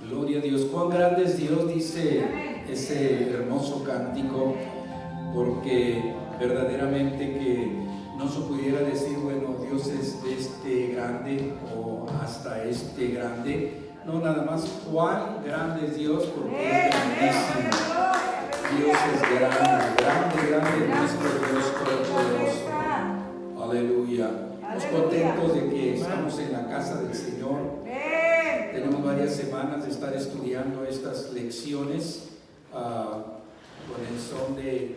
Gloria a Dios. Cuán grande es Dios, dice ese hermoso cántico, porque verdaderamente que no se pudiera decir, bueno, Dios es este grande o hasta este grande. No, nada más, cuán grande es Dios, porque es grandísimo. Dios es grande, grande, grande, nuestro Dios todopoderoso. Aleluya. Estamos contentos de que estamos en la casa del Señor. Tenemos varias semanas de estar estudiando estas lecciones con el son de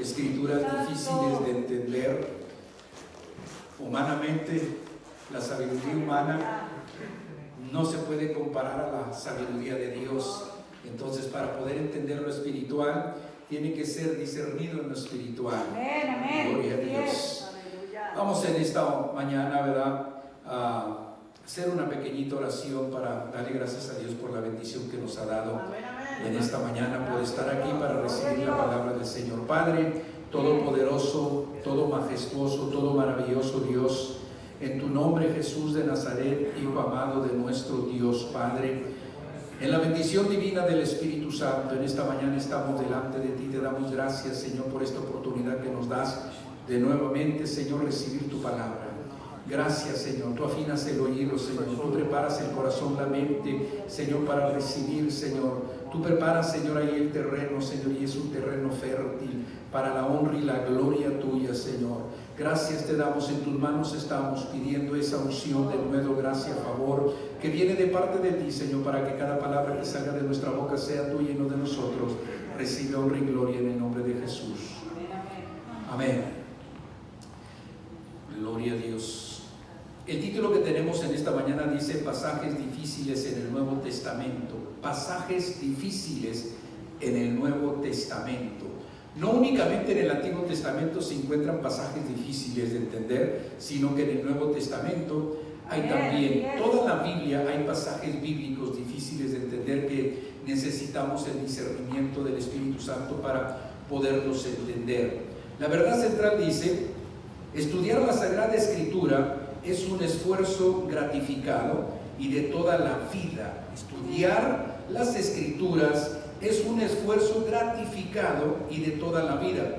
escrituras difíciles de entender. Humanamente, la sabiduría humana no se puede comparar a la sabiduría de Dios. Entonces, para poder entender lo espiritual, tiene que ser discernido en lo espiritual. Gloria a Dios. Vamos en esta mañana, ¿verdad?, a hacer una pequeñita oración para darle gracias a Dios por la bendición que nos ha dado en esta mañana, por estar aquí para recibir la palabra del Señor. Padre todopoderoso, todo majestuoso, todo maravilloso Dios, en tu nombre, Jesús de Nazaret, Hijo amado de nuestro Dios Padre, en la bendición divina del Espíritu Santo, en esta mañana estamos delante de ti. Te damos gracias, Señor, por esta oportunidad que nos das de nuevamente, Señor, recibir tu palabra. Gracias, Señor. Tú afinas el oído, Señor. Tú preparas el corazón, la mente, Señor, para recibir, Señor. Tú preparas, Señor, ahí el terreno, Señor, y es un terreno fértil para la honra y la gloria tuya, Señor. Gracias te damos, en tus manos estamos pidiendo esa unción de nuevo, gracia, favor, que viene de parte de ti, Señor, para que cada palabra que salga de nuestra boca sea tuya y no de nosotros. Recibe honra y gloria en el nombre de Jesús. Amén. Gloria a Dios. El título que tenemos en esta mañana dice pasajes difíciles en el Nuevo Testamento. Pasajes difíciles en el Nuevo Testamento. No únicamente en el Antiguo Testamento se encuentran pasajes difíciles de entender, sino que en el Nuevo Testamento hay también, toda la Biblia hay pasajes bíblicos difíciles de entender que necesitamos el discernimiento del Espíritu Santo para poderlos entender. La verdad central dice, estudiar la Sagrada Escritura es un esfuerzo gratificado y de toda la vida. Estudiar las Escrituras es un esfuerzo gratificado y de toda la vida.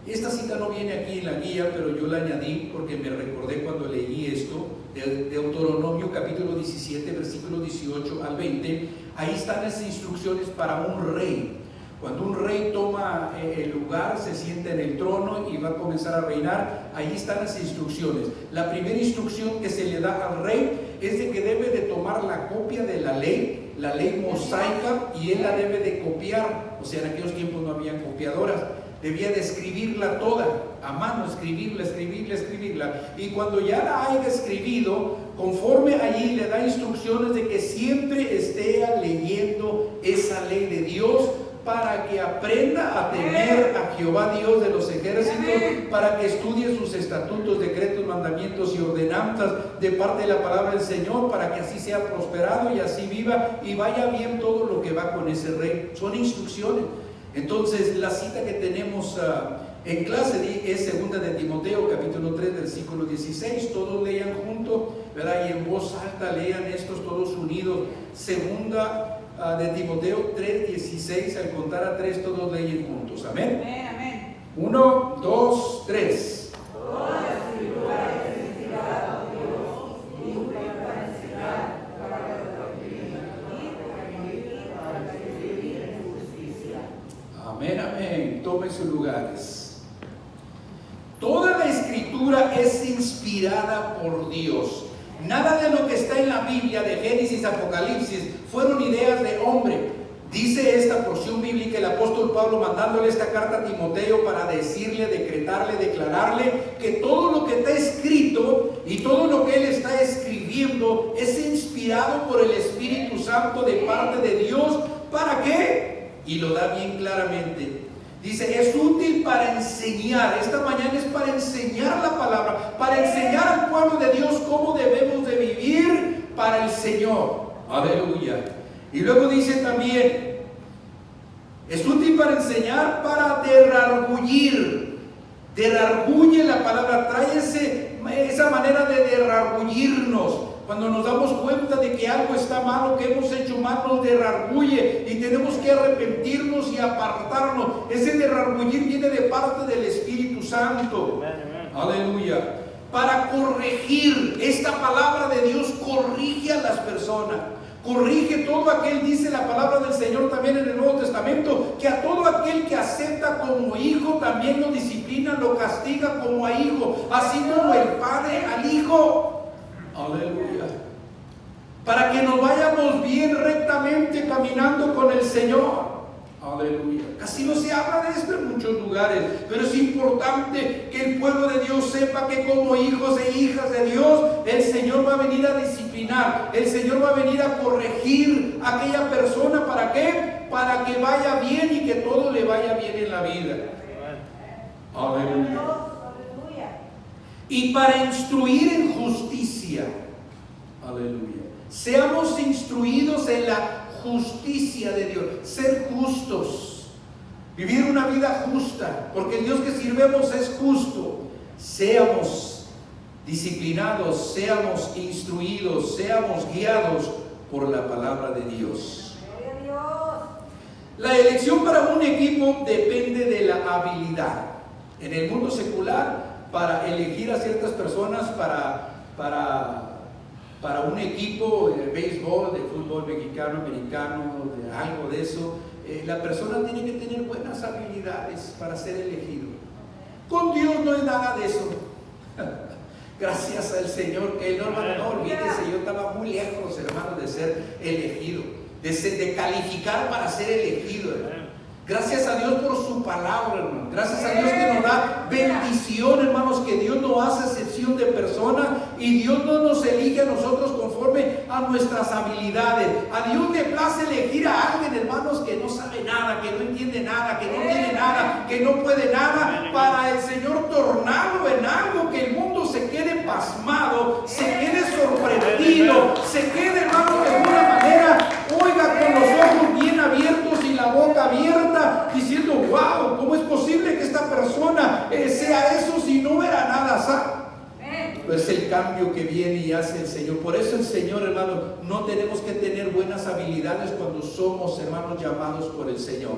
Esta cita no viene aquí en la guía, pero yo la añadí porque me recordé cuando leí esto, de Deuteronomio capítulo 17, versículo 18 al 20. Ahí están las instrucciones para un rey. Cuando un rey toma el lugar, se sienta en el trono y va a comenzar a reinar, ahí están las instrucciones. La primera instrucción que se le da al rey es de que debe de tomar la copia de la ley mosaica, y él la debe de copiar. O sea, en aquellos tiempos no había copiadoras. Debía de escribirla toda, a mano, escribirla. Y cuando ya la haya escribido, conforme allí le da instrucciones de que siempre esté leyendo esa ley de Dios, para que aprenda a temer a Jehová Dios de los ejércitos, para que estudie sus estatutos, decretos, mandamientos y ordenanzas de parte de la palabra del Señor, para que así sea prosperado y así viva y vaya bien todo lo que va con ese rey. Son instrucciones. Entonces la cita que tenemos en clase es segunda de Timoteo capítulo 3 versículo 16. Todos lean juntos, ¿verdad? Y en voz alta lean estos todos unidos. Segunda de Timoteo 3:16, al contar a 3 todos leyen juntos. Amén. Amén, amén. 1, 2, 3. Toda la escritura es inspirada por Dios y útil para enseñar, para la doctrina y para vivir en justicia. Amén, amén. Tomen sus lugares. Toda la escritura es inspirada por Dios. Nada de lo que está en la Biblia, de Génesis, Apocalipsis, fueron ideas de hombre. Dice esta porción bíblica el apóstol Pablo mandándole esta carta a Timoteo para decirle, decretarle, declararle que todo lo que está escrito y todo lo que él está escribiendo es inspirado por el Espíritu Santo de parte de Dios. ¿Para qué? Y lo da bien claramente. Dice, es útil para enseñar. Esta mañana es para enseñar la palabra, para enseñar al pueblo de Dios cómo debemos de vivir para el Señor. Aleluya. Y luego dice también, es útil para enseñar, para derargullir. Derargulle, la palabra trae esa manera de derargullirnos. Cuando nos damos cuenta de que algo está malo, que hemos hecho mal, nos redarguye y tenemos que arrepentirnos y apartarnos. Ese redarguir viene de parte del Espíritu Santo. Aleluya. Para corregir, esta palabra de Dios corrige a las personas. Corrige todo aquel, dice la palabra del Señor también en el Nuevo Testamento, que a todo aquel que acepta como hijo también lo disciplina, lo castiga como a hijo, así como el Padre al Hijo. Aleluya. Para que nos vayamos bien rectamente caminando con el Señor. Aleluya. Casi no se habla de esto en muchos lugares, pero es importante que el pueblo de Dios sepa que como hijos e hijas de Dios, el Señor va a venir a disciplinar, el Señor va a venir a corregir a aquella persona. ¿Para qué? Para que vaya bien y que todo le vaya bien en la vida. Aleluya. Y para instruir en justicia. Aleluya. Seamos instruidos en la justicia de Dios, ser justos, vivir una vida justa, porque el Dios que sirvemos es justo. Seamos disciplinados, seamos instruidos, seamos guiados por la palabra de Dios. La elección para un equipo depende de la habilidad. En el mundo secular, para elegir a ciertas personas para un equipo de béisbol, de fútbol mexicano, americano, de algo de eso, la persona tiene que tener buenas habilidades para ser elegido. Con Dios no es nada de eso. Gracias al Señor que no olvídese, yo estaba muy lejos, hermano, de ser elegido, de calificar para ser elegido, hermano. Gracias a Dios por su palabra, hermano. Gracias a Dios que nos da bendición, hermanos, que Dios no hace excepción de personas y Dios no nos elige a nosotros conforme a nuestras habilidades. A Dios le place elegir a alguien, hermanos, que no sabe nada, que no entiende nada, que no tiene nada, que no puede nada, para el Señor tornarlo en algo que el mundo se quede pasmado, se quede sorprendido, se quede, hermano, de alguna manera, oiga, con los ojos bien abiertos y la boca abierta, diciendo, wow, ¿cómo es posible que esta persona sea eso si no era nada así? Pues el cambio que viene y hace el Señor. Por eso el Señor, hermano, no tenemos que tener buenas habilidades cuando somos, hermanos, llamados por el Señor.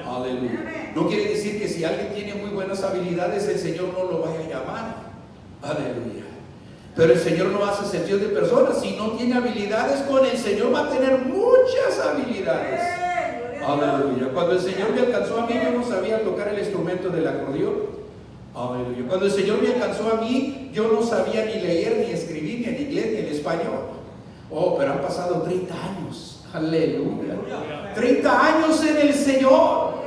Aleluya. No quiere decir que si alguien tiene muy buenas habilidades, el Señor no lo vaya a llamar. Aleluya. Pero el Señor no hace excepción de personas. Si no tiene habilidades, con el Señor va a tener muchas habilidades. Aleluya. Cuando el Señor me alcanzó a mí, yo no sabía tocar el instrumento del acordeón. Aleluya. Cuando el Señor me alcanzó a mí, yo no sabía ni leer, ni escribir, ni en inglés, ni en español. Oh, pero han pasado 30 años. Aleluya. 30 años en el Señor.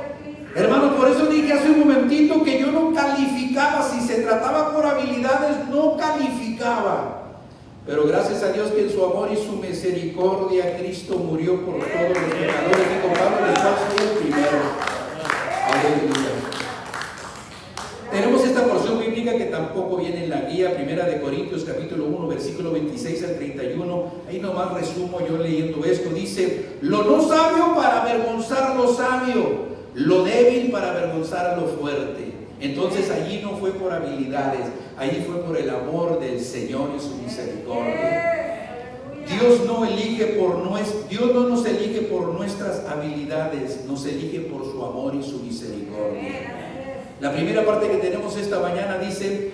Hermano, por eso dije hace un momentito que yo no calificaba. Si se trataba por habilidades, no calificaba. Pero gracias a Dios que en su amor y su misericordia Cristo murió por todos los pecadores, y con Pablo del cual soy el primero. Aleluya. Tenemos esta porción bíblica que tampoco viene en la guía, 1 Corintios capítulo 1, versículo 26 al 31. Ahí nomás resumo yo leyendo esto. Dice: lo no sabio para avergonzar a lo sabio, lo débil para avergonzar a lo fuerte. Entonces allí no fue por habilidades, allí fue por el amor del Señor y su misericordia. Dios no nos elige por nuestras habilidades, nos elige por su amor y su misericordia. La primera parte que tenemos esta mañana dice: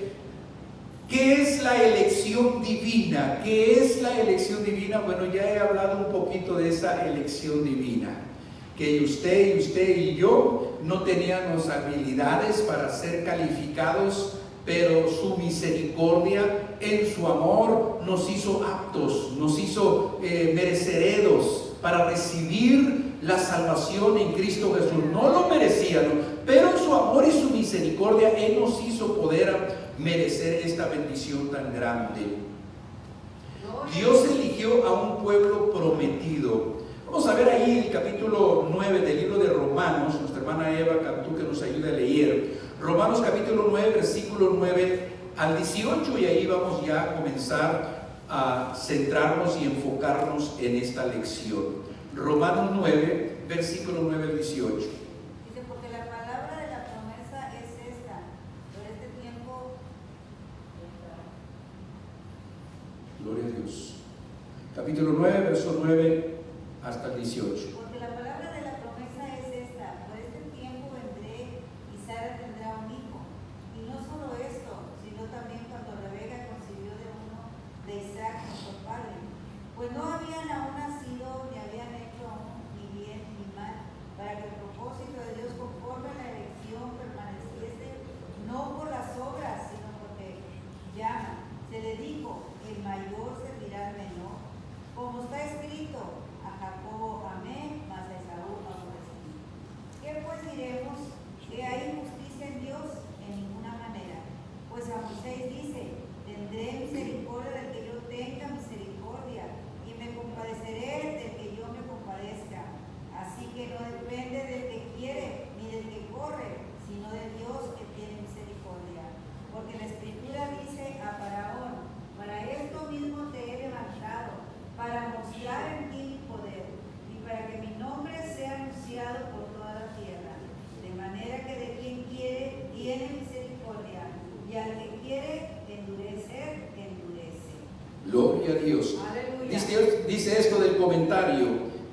¿qué es la elección divina? ¿Qué es la elección divina? Bueno, ya he hablado un poquito de esa elección divina. Que usted y yo no teníamos habilidades para ser calificados, pero su misericordia en su amor nos hizo aptos, nos hizo merecederos para recibir la salvación en Cristo Jesús. No lo merecíamos, pero en su amor y su misericordia Él nos hizo poder merecer esta bendición tan grande. Dios eligió a un pueblo prometido. Vamos a ver ahí el capítulo 9 del libro de Romanos. Nuestra hermana Eva Cantú que nos ayuda a leer Romanos capítulo 9, versículo 9 al 18, y ahí vamos ya a comenzar a centrarnos y enfocarnos en esta lección. Romanos 9, versículo 9 al 18. Dice: porque la palabra de la promesa es esta, por este tiempo. Gloria a Dios. Capítulo 9, verso 9 hasta el 18. Porque la palabra de la promesa es esta: por este tiempo vendré y Sara tendrá un hijo. Y no solo esto, sino también cuando Rebeca concibió de uno de Isaac, nuestro padre. Pues no habían aún nacido ni habían hecho aún ni bien ni mal, para que el propósito de Dios conforme a la elección permaneciese, no por las obras, sino porque llama. Se le dijo: el mayor servirá al menor. Como está escrito: a Jacob amé, mas a Esaú aborrecí. ¿Qué pues diremos? ¿Que hay injusticia en Dios? En ninguna manera. Pues a Moisés dice: tendré misericordia del que yo tenga misericordia, y me compadeceré del que yo me compadezca. Así que no depende del que quiere ni del que corre, sino de Dios que tiene misericordia. Porque la Escritura dice a Faraón: para esto mismo te he levantado, para mostrar en ti mi poder, y para que mi nombre sea anunciado por toda la tierra. De manera que de quien quiere, tiene misericordia, y al que quiere endurecer, endurece. Gloria a Dios. Aleluya. Dice esto del comentario: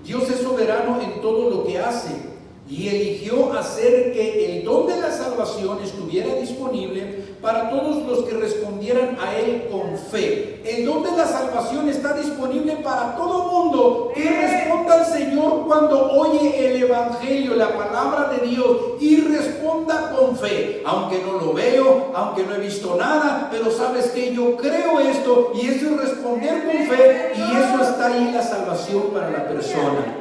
Dios es soberano en todo lo que hace y eligió hacer que el don de la salvación estuviera disponible para todos los que respondieran a Él con fe. El don de la salvación está disponible para todo mundo que responda al Señor cuando oye el Evangelio, la palabra de Dios, y responda con fe. Aunque no lo veo, aunque no he visto nada, pero sabes que yo creo esto, y eso es responder con fe, y eso está ahí, la salvación para la persona.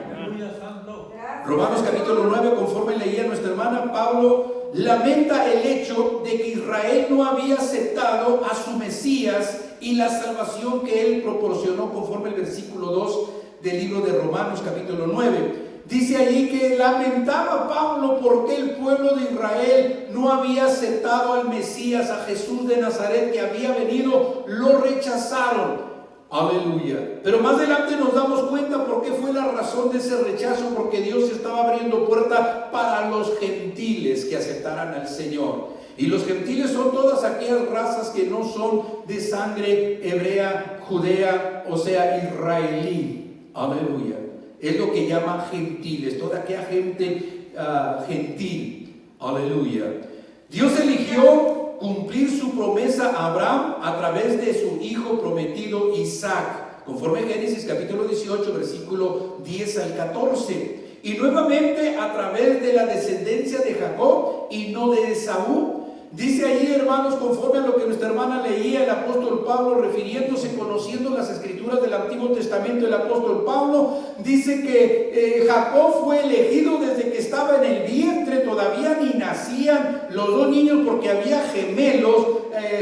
Romanos capítulo 9, conforme leía nuestra hermana, Pablo lamenta el hecho de que Israel no había aceptado a su Mesías y la salvación que él proporcionó, conforme el versículo 2 del libro de Romanos capítulo 9. Dice allí que lamentaba Pablo porque el pueblo de Israel no había aceptado al Mesías, a Jesús de Nazaret que había venido, lo rechazaron. Aleluya. Pero más adelante nos damos cuenta por qué fue la razón de ese rechazo, porque Dios estaba abriendo puerta para los gentiles que aceptaran al Señor. Y los gentiles son todas aquellas razas que no son de sangre hebrea, judea, o sea, israelí. Aleluya. Es lo que llama gentiles, toda aquella gente gentil. Aleluya. Dios eligió cumplir su promesa a Abraham a través de su hijo prometido Isaac, conforme a Génesis capítulo 18, versículo 10 al 14. Y nuevamente a través de la descendencia de Jacob y no de Esaú. Dice allí, hermanos, conforme a lo que nuestra hermana leía, el apóstol Pablo, refiriéndose, conociendo las escrituras del Antiguo Testamento, el apóstol Pablo dice que Jacob fue elegido desde que estaba en el vientre, todavía ni nacían los dos niños porque había gemelos,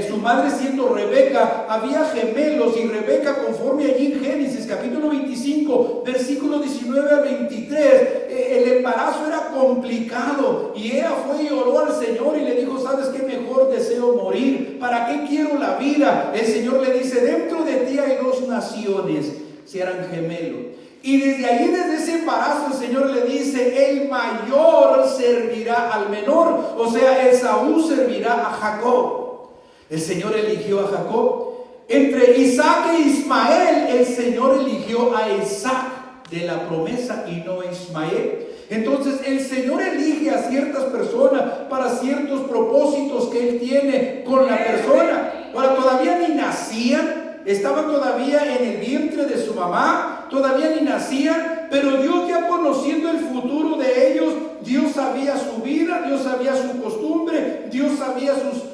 su madre siendo Rebeca, había gemelos, y Rebeca, conforme allí en Génesis capítulo 25, versículo 19 al 23, el embarazo era complicado, y ella fue y oró al Señor y le dijo: ¿sabes qué? Mejor deseo morir. ¿Para qué quiero la vida? El Señor le dice: dentro de ti hay dos naciones, si eran gemelos. Y desde ahí, desde ese embarazo, el Señor le dice: el mayor servirá al menor, o sea, Esaú servirá a Jacob. El Señor eligió a Jacob. Entre Isaac e Ismael, el Señor eligió a Isaac de la promesa y no a Ismael. Entonces el Señor elige a ciertas personas para ciertos propósitos que Él tiene con la persona. Ahora, todavía ni nacían, estaban todavía en el vientre de su mamá, todavía ni nacían, pero Dios, ya conociendo el futuro de ellos, Dios sabía su vida, Dios sabía su costumbre, Dios sabía sus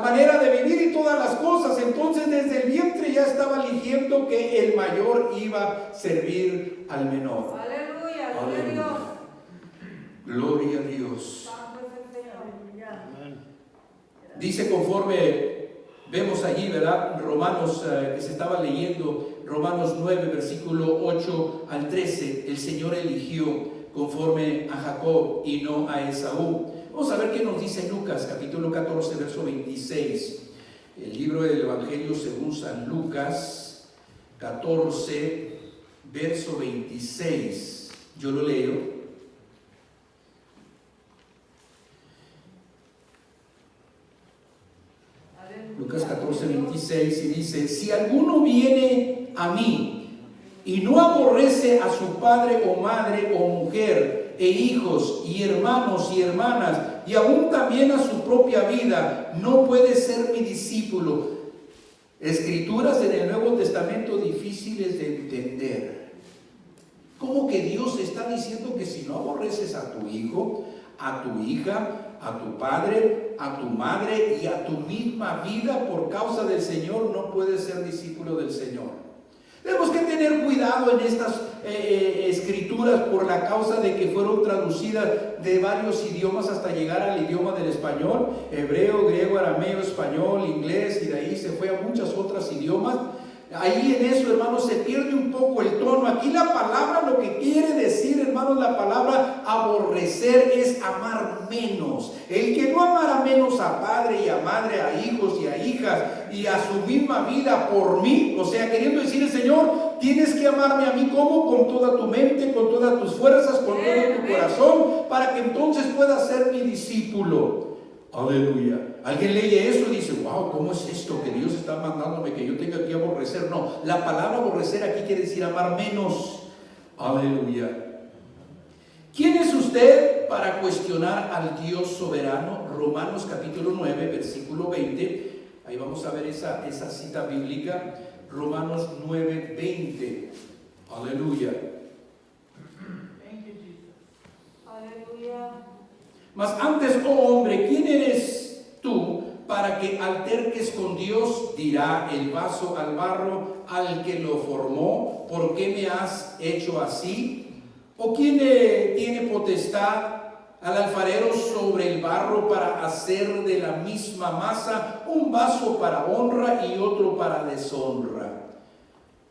manera de vivir y todas las cosas. Entonces desde el vientre ya estaba eligiendo que el mayor iba a servir al menor. Aleluya, gloria a Dios. Gloria a Dios. Santo es el Señor. Dice, conforme vemos allí, ¿verdad? Romanos, que se estaba leyendo, Romanos 9, versículo 8 al 13, el Señor eligió conforme a Jacob y no a Esaú. Vamos a ver qué nos dice Lucas, capítulo 14, verso 26. El libro del Evangelio según San Lucas, 14, verso 26. Yo lo leo. Lucas 14, 26, y dice: si alguno viene a mí y no aborrece a su padre o madre o mujer e hijos y hermanos y hermanas y aún también a su propia vida, no puede ser mi discípulo. Escrituras en el Nuevo Testamento difíciles de entender. ¿Cómo que Dios está diciendo que si no aborreces a tu hijo, a tu hija, a tu padre, a tu madre y a tu misma vida por causa del Señor, no puedes ser discípulo del Señor? Tenemos que tener cuidado en estas escrituras por la causa de que fueron traducidas de varios idiomas hasta llegar al idioma del español: hebreo, griego, arameo, español, inglés, y de ahí se fue a muchos otros idiomas. Ahí en eso, hermanos, se pierde un poco el tono. Aquí la palabra, lo que quiere decir, hermanos, la palabra aborrecer es amar menos. El que no amara menos a padre y a madre, a hijos y a hijas y a su misma vida por mí, o sea, queriendo decir el Señor, tienes que amarme a mí como con toda tu mente, con todas tus fuerzas, con todo tu corazón, para que entonces puedas ser mi discípulo. Aleluya. Alguien lee eso y dice: wow, ¿cómo es esto que Dios está mandándome que yo tenga que aborrecer? No, la palabra aborrecer aquí quiere decir amar menos. Aleluya. ¿Quién es usted para cuestionar al Dios soberano? Romanos capítulo 9, versículo 20. Ahí vamos a ver esa cita bíblica. Romanos 9, 20. Aleluya. Aleluya. Mas antes, oh hombre, ¿quién eres tú para que alterques con Dios? Dirá el vaso al barro, al que lo formó: ¿por qué me has hecho así? ¿O quién tiene potestad al alfarero sobre el barro para hacer de la misma masa un vaso para honra y otro para deshonra?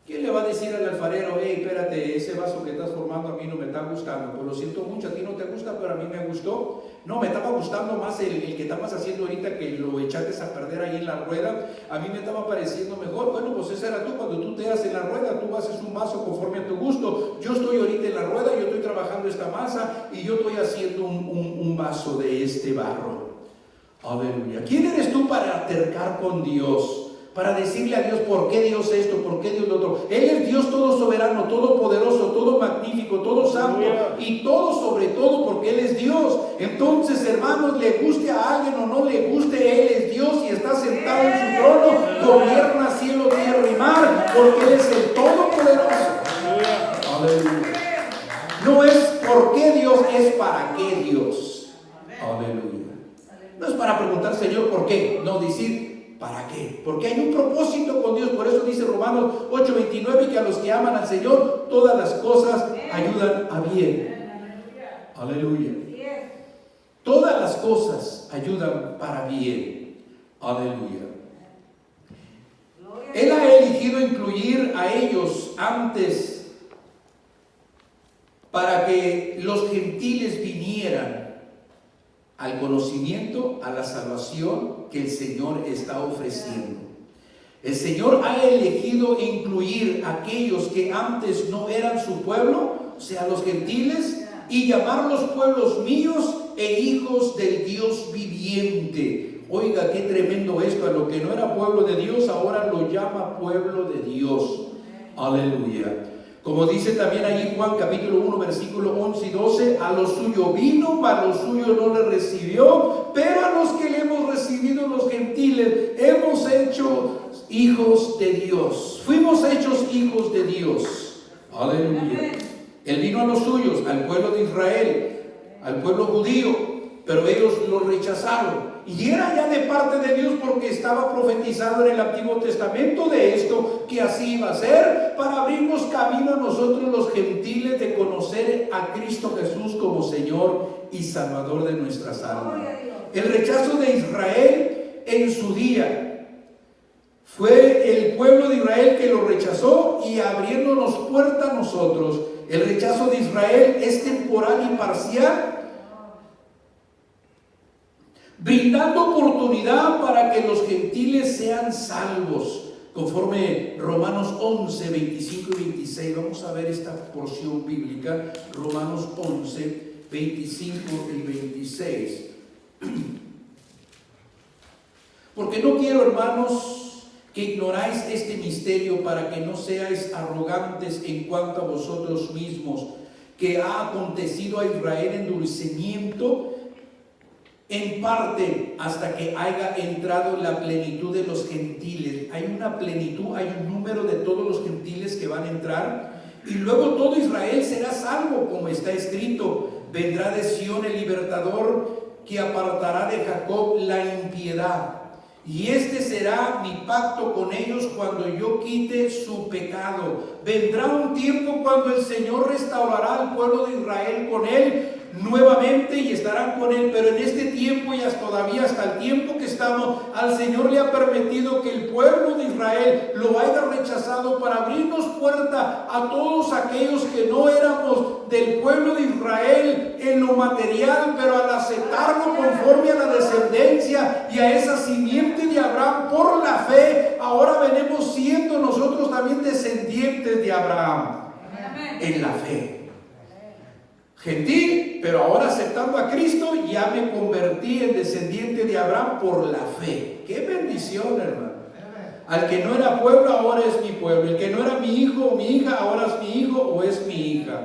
¿Quién le va a decir al alfarero: hey, espérate, ese vaso que estás formando a mí no me está gustando? Pues lo siento mucho, a ti no te gusta, pero a mí me gustó. No, me estaba gustando más el que estabas haciendo ahorita, que lo echaste a perder ahí en la rueda. A mí me estaba pareciendo mejor. Bueno, pues ese era tú. Cuando tú te haces en la rueda, tú haces un vaso conforme a tu gusto. Yo estoy ahorita en la rueda, yo estoy trabajando esta masa y yo estoy haciendo un vaso de este barro. Aleluya. ¿Quién eres tú para altercar con Dios? Para decirle a Dios por qué Dios esto, por qué Dios lo otro. Él es Dios todo soberano, todo poderoso, todo magnífico, todo santo y todo sobre todo, porque Él es Dios. Entonces, hermanos, le guste a alguien o no le guste, Él es Dios y está sentado en su trono, gobierna cielo, tierra y mar, porque Él es el todopoderoso. Aleluya. No es por qué Dios, es para qué Dios. Aleluya. No es para preguntar: Señor, ¿por qué? No, decir: ¿para qué? Porque hay un propósito con Dios. Por eso dice Romanos 8:29 que a los que aman al Señor todas las cosas ayudan a bien. Aleluya. Todas las cosas ayudan para bien. Aleluya. Él ha elegido incluir a ellos antes para que los gentiles vinieran al conocimiento, a la salvación que el Señor está ofreciendo. El Señor ha elegido incluir a aquellos que antes no eran su pueblo, o sea, los gentiles, y llamarlos pueblos míos e hijos del Dios viviente. Oiga, qué tremendo esto: a lo que no era pueblo de Dios, ahora lo llama pueblo de Dios. Aleluya. Como dice también allí Juan capítulo 1 versículo 11 y 12: a lo suyo vino, mas lo suyo no le recibió, pero a los que le hemos recibido, los gentiles, hemos hecho hijos de Dios. Fuimos hechos hijos de Dios. Aleluya. Él vino a los suyos, al pueblo de Israel, al pueblo judío, pero ellos lo rechazaron. Y era ya de parte de Dios, porque estaba profetizado en el Antiguo Testamento de esto, que así iba a ser, para abrirnos camino a nosotros los gentiles de conocer a Cristo Jesús como Señor y Salvador de nuestras almas. El rechazo de Israel en su día fue el pueblo de Israel que lo rechazó y abriéndonos puerta a nosotros. El rechazo de Israel es temporal y parcial, brindando oportunidad para que los gentiles sean salvos, conforme Romanos 11, 25 y 26. Vamos a ver esta porción bíblica, Romanos 11, 25 y 26. Porque no quiero, hermanos, que ignoráis este misterio para que no seáis arrogantes en cuanto a vosotros mismos, que ha acontecido a Israel endurecimiento en parte hasta que haya entrado la plenitud de los gentiles. Hay una plenitud, hay un número de todos los gentiles que van a entrar, y luego todo Israel será salvo, como está escrito: vendrá de Sión el libertador, que apartará de Jacob la impiedad. Y este será mi pacto con ellos cuando yo quite su pecado. Vendrá un tiempo cuando el Señor restaurará al pueblo de Israel con él nuevamente, y estarán con él. Pero en este tiempo, y todavía hasta el tiempo que estamos, al Señor le ha permitido que el pueblo de Israel lo haya rechazado para abrirnos puerta a todos aquellos que no éramos del pueblo de Israel en lo material, pero al aceptarlo conforme a la descendencia y a esa simiente de Abraham por la fe, ahora venimos siendo nosotros también descendientes de Abraham en la fe. Gentil, pero ahora aceptando a Cristo, ya me convertí en descendiente de Abraham por la fe. ¡Qué bendición, hermano! Al que no era pueblo, ahora es mi pueblo. El que no era mi hijo o mi hija, ahora es mi hijo o es mi hija.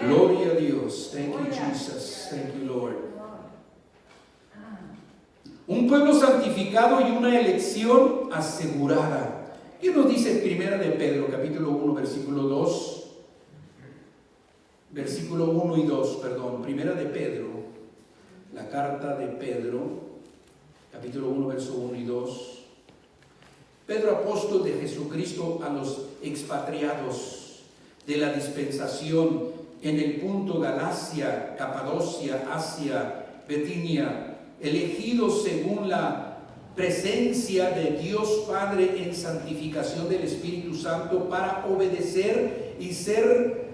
Gloria a Dios. Thank you, Jesus. Thank you, Lord. Un pueblo santificado y una elección asegurada. ¿Qué nos dice Primera de Pedro, capítulo 1, versículo 2? Versículo 1 y 2, perdón. Primera de Pedro, la carta de Pedro, capítulo 1, verso 1 y 2. Pedro, apóstol de Jesucristo, a los expatriados de la dispensación en el punto Galacia, Capadocia, Asia, Bitinia, elegidos según la presencia de Dios Padre en santificación del Espíritu Santo, para obedecer y ser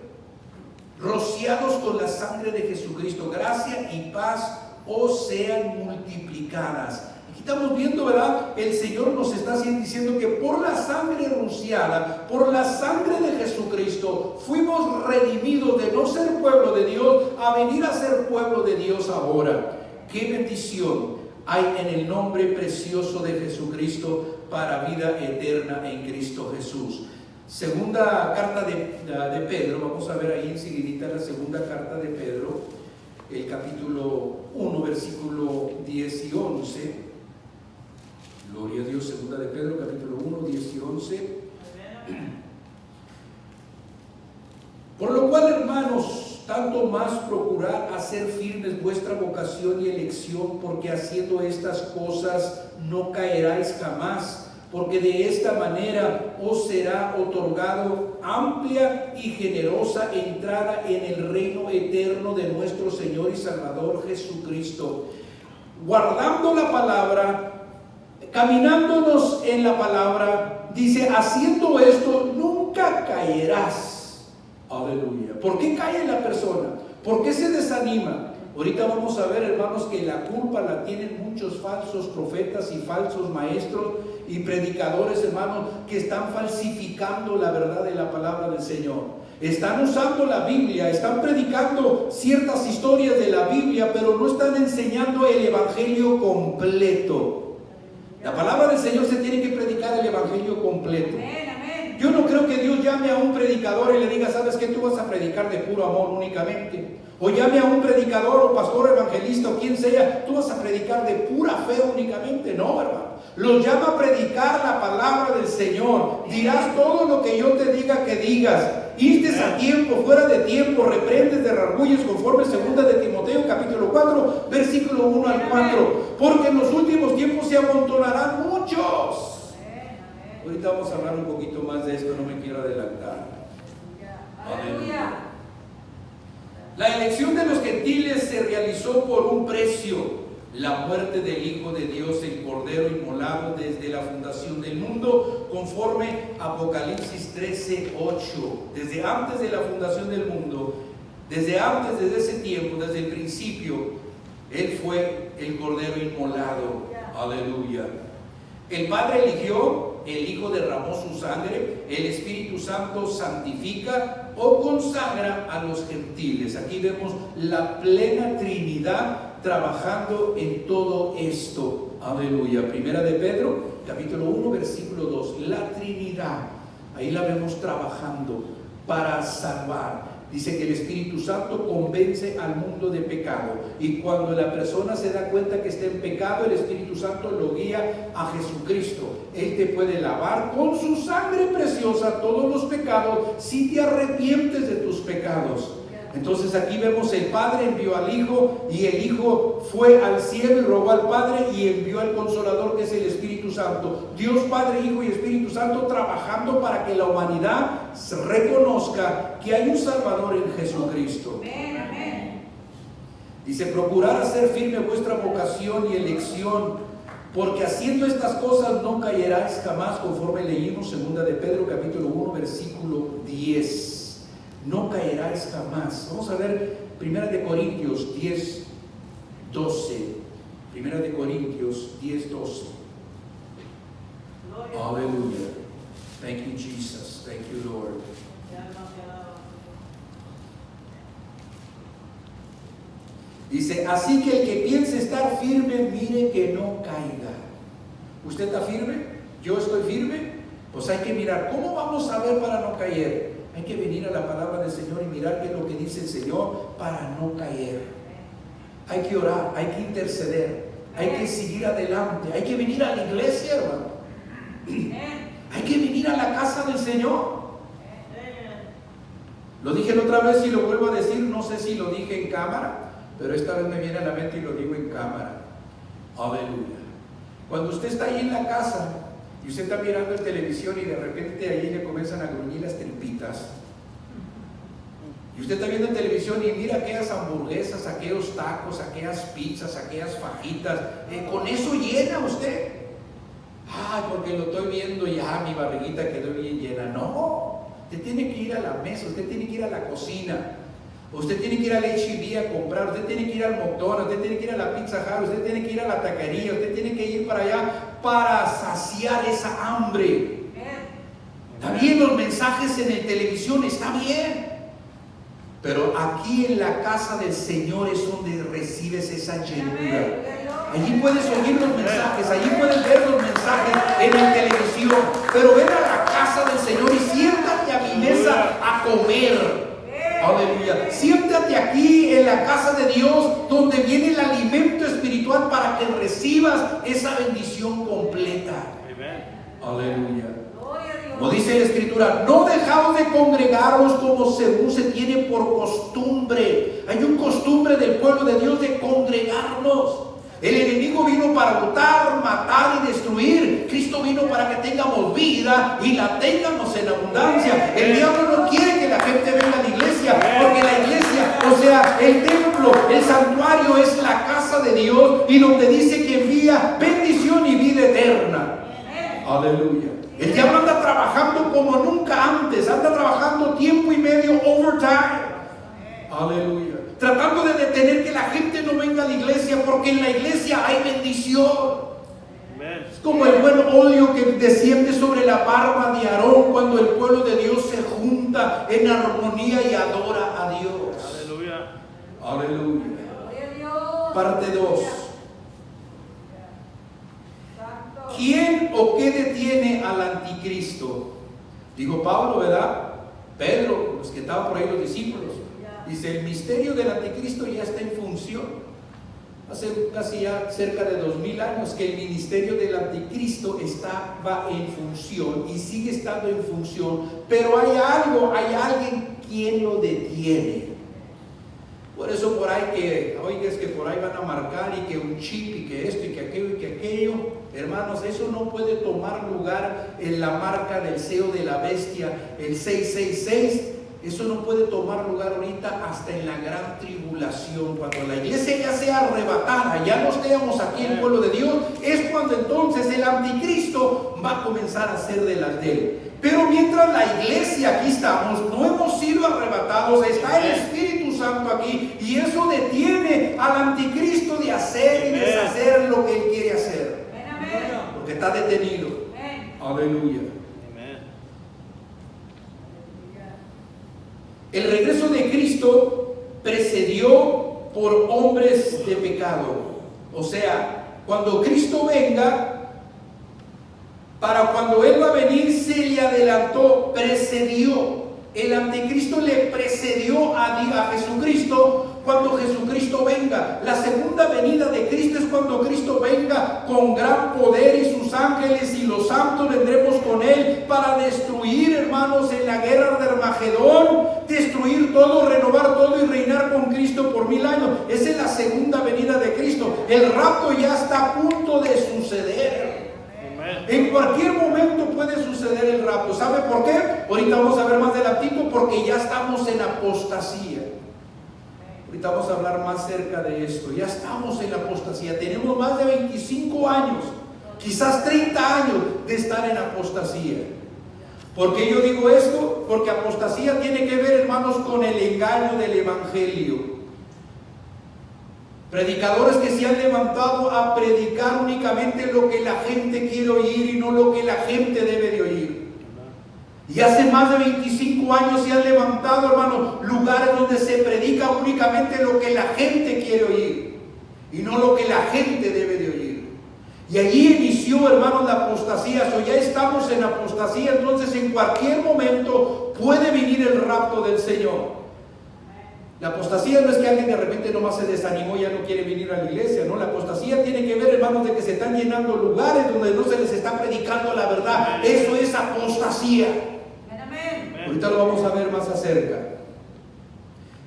rociados con la sangre de Jesucristo. Gracia y paz os sean multiplicadas. Aquí estamos viendo, ¿verdad? El Señor nos está diciendo que por la sangre rociada, por la sangre de Jesucristo, fuimos redimidos de no ser pueblo de Dios a venir a ser pueblo de Dios ahora. ¡Qué bendición hay en el nombre precioso de Jesucristo para vida eterna en Cristo Jesús! Segunda carta de Pedro, vamos a ver ahí enseguidita la segunda carta de Pedro, el capítulo 1, versículo 10 y 11. Gloria a Dios. Segunda de Pedro, capítulo 1, 10 y 11. Por lo cual, hermanos, tanto más procurad hacer firmes vuestra vocación y elección, porque haciendo estas cosas no caeráis jamás, porque de esta manera os será otorgado amplia y generosa entrada en el reino eterno de nuestro Señor y Salvador Jesucristo. Guardando la palabra, caminándonos en la palabra, dice: haciendo esto nunca caerás. Aleluya. ¿Por qué cae la persona? ¿Por qué se desanima? Ahorita vamos a ver, hermanos, que la culpa la tienen muchos falsos profetas y falsos maestros y predicadores, hermanos, que están falsificando la verdad de la palabra del Señor. Están usando la Biblia, están predicando ciertas historias de la Biblia, pero no están enseñando el evangelio completo. La palabra del Señor se tiene que predicar el evangelio completo. Yo no creo que Dios llame a un predicador y le diga: ¿sabes qué? Tú vas a predicar de puro amor únicamente. O llame a un predicador o pastor evangelista o quien sea, tú vas a predicar de pura fe únicamente. No, hermano. Los llama a predicar la palabra del Señor. Dirás todo lo que yo te diga que digas. Irtes a tiempo, fuera de tiempo, reprendes, derrarbulles, conforme 2 de Timoteo, capítulo 4, versículo 1 al 4. Porque en los últimos tiempos se amontonarán muchos. Ahorita vamos a hablar un poquito más de esto, no me quiero adelantar. Aleluya. La elección de los gentiles se realizó por un precio: la muerte del Hijo de Dios, el Cordero inmolado desde la fundación del mundo, conforme Apocalipsis 13:8. Desde antes de la fundación del mundo, desde ese tiempo, desde el principio, Él fue el Cordero inmolado. Aleluya. El Padre eligió el Hijo derramó su sangre, el Espíritu Santo santifica o consagra a los gentiles. Aquí vemos la plena Trinidad trabajando en todo esto. Aleluya. Primera de Pedro, capítulo 1, versículo 2. La Trinidad, ahí la vemos trabajando para salvar. Dice que el Espíritu Santo convence al mundo de pecado, y cuando la persona se da cuenta que está en pecado, el Espíritu Santo lo guía a Jesucristo. Él te puede lavar con su sangre preciosa todos los pecados si te arrepientes de tus pecados. Entonces aquí vemos el Padre envió al Hijo, y el Hijo fue al cielo y rogó al Padre y envió al Consolador, que es el Espíritu Santo. Dios Padre, Hijo y Espíritu Santo trabajando para que la humanidad reconozca que hay un Salvador en Jesucristo. Dice: procurar hacer firme vuestra vocación y elección, porque haciendo estas cosas no caeráis jamás, conforme leímos 2 de Pedro capítulo 1 versículo 10. No caeráis jamás. Vamos a ver 1 de Corintios 10, 12. 1 de Corintios 10, 12. Aleluya. Thank you, Jesus. Thank you, Lord. Dice: así que el que piense estar firme, mire que no caiga. ¿Usted está firme? ¿Yo estoy firme? Pues hay que mirar. ¿Cómo vamos a ver para no caer? Hay que venir a la palabra del Señor y mirar qué es lo que dice el Señor para no caer. Hay que orar, hay que interceder, hay que seguir adelante, hay que venir a la iglesia, hermano. Hay que venir a la casa del Señor. Lo dije la otra vez y lo vuelvo a decir, no sé si lo dije en cámara, pero esta vez me viene a la mente y lo digo en cámara. Aleluya. Cuando usted está ahí en la casa y usted está mirando la televisión y de repente ahí le comienzan a gruñir las tripitas, y usted está viendo en televisión y mira aquellas hamburguesas, aquellos tacos, aquellas pizzas, aquellas fajitas, con eso llena usted. Ay, porque lo estoy viendo ya, mi barriguita quedó bien llena. No, usted tiene que ir a la mesa, usted tiene que ir a la cocina, usted tiene que ir al H-E-B a comprar, usted tiene que ir al McDonald's, usted tiene que ir a la Pizza Hut, usted tiene que ir a la taquería, usted tiene que ir para allá para saciar esa hambre. Está bien los mensajes en la televisión, está bien, pero aquí en la casa del Señor es donde recibes esa llenura. Allí puedes oír los mensajes, allí puedes ver los mensajes en la televisión, pero ven a la casa del Señor y siéntate a mi mesa a comer. Aleluya. Siéntate aquí en la casa de Dios, donde viene el alimento espiritual para que recibas esa bendición completa. Aleluya. Como dice la Escritura, no dejaos de congregaros como según se tiene por costumbre. Hay un costumbre del pueblo de Dios de congregarnos. El enemigo vino para botar, matar y destruir. Cristo vino para que tengamos vida y la tengamos en abundancia. El diablo no quiere que la gente venga a la iglesia, porque la iglesia, o sea, el templo, el santuario es la casa de Dios, y donde dice que envía bendición y vida eterna. Aleluya. El diablo anda trabajando como nunca antes, anda trabajando tiempo y medio overtime. Aleluya. Tratando de detener que la gente no venga a la iglesia, porque en la iglesia hay bendición. Es como el buen óleo que desciende sobre la barba de Aarón cuando el pueblo de Dios se junta en armonía y adora a Dios. Aleluya. Aleluya. Parte 2. ¿Quién o qué detiene al anticristo? Dijo Pablo, ¿verdad? Pedro, los que estaban por ahí, los discípulos. Dice: el misterio del anticristo ya está en función. Hace casi ya cerca de 2000 años que el ministerio del anticristo estaba en función y sigue estando en función, pero hay algo, hay alguien quien lo detiene. Por eso por ahí que, oigas que por ahí van a marcar y que un chip y que esto y que aquello, hermanos, eso no puede tomar lugar en la marca del sello de la bestia, el 666. Eso no puede tomar lugar ahorita hasta en la gran tribulación. Cuando la iglesia ya sea arrebatada, ya no estemos aquí en el pueblo de Dios, es cuando entonces el anticristo va a comenzar a ser de las de él. Pero mientras la iglesia aquí estamos, no hemos sido arrebatados, está el Espíritu Santo aquí, y eso detiene al anticristo de hacer y deshacer lo que él quiere hacer, porque está detenido. Aleluya. Amen. El regreso de Cristo precedió por hombres de pecado. O sea, cuando Cristo venga, para cuando Él va a venir, se le adelantó, precedió. El anticristo le precedió a Jesucristo cuando Jesucristo venga. La segunda venida de Cristo es cuando Cristo venga con gran poder y sus ángeles y los santos vendremos con Él para destruir, hermanos, en la guerra de Armagedón, destruir todo, renovar todo y reinar con Cristo por 1000 años. Esa es la segunda venida de Cristo. El rapto ya está a punto de suceder. En cualquier momento puede suceder el rapto. ¿Sabe por qué? Ahorita vamos a ver más adelantito, porque ya estamos en apostasía. Ahorita vamos a hablar más cerca de esto. Ya estamos en apostasía. Tenemos más de 25 años, quizás 30 años de estar en apostasía. ¿Por qué yo digo esto? Porque apostasía tiene que ver, hermanos, con el engaño del evangelio. Predicadores que se han levantado a predicar únicamente lo que la gente quiere oír y no lo que la gente debe de oír. Y hace más de 25 años se han levantado, hermanos, lugares donde se predica únicamente lo que la gente quiere oír y no lo que la gente debe de oír. Y allí inició, hermanos, la apostasía. Ya estamos en apostasía, entonces en cualquier momento puede venir el rapto del Señor. La apostasía no es que alguien de repente nomás se desanimó y ya no quiere venir a la iglesia, no. La apostasía tiene que ver, hermanos, de que se están llenando lugares donde no se les está predicando la verdad. Eso es apostasía. Amén. Ahorita lo vamos a ver más acerca.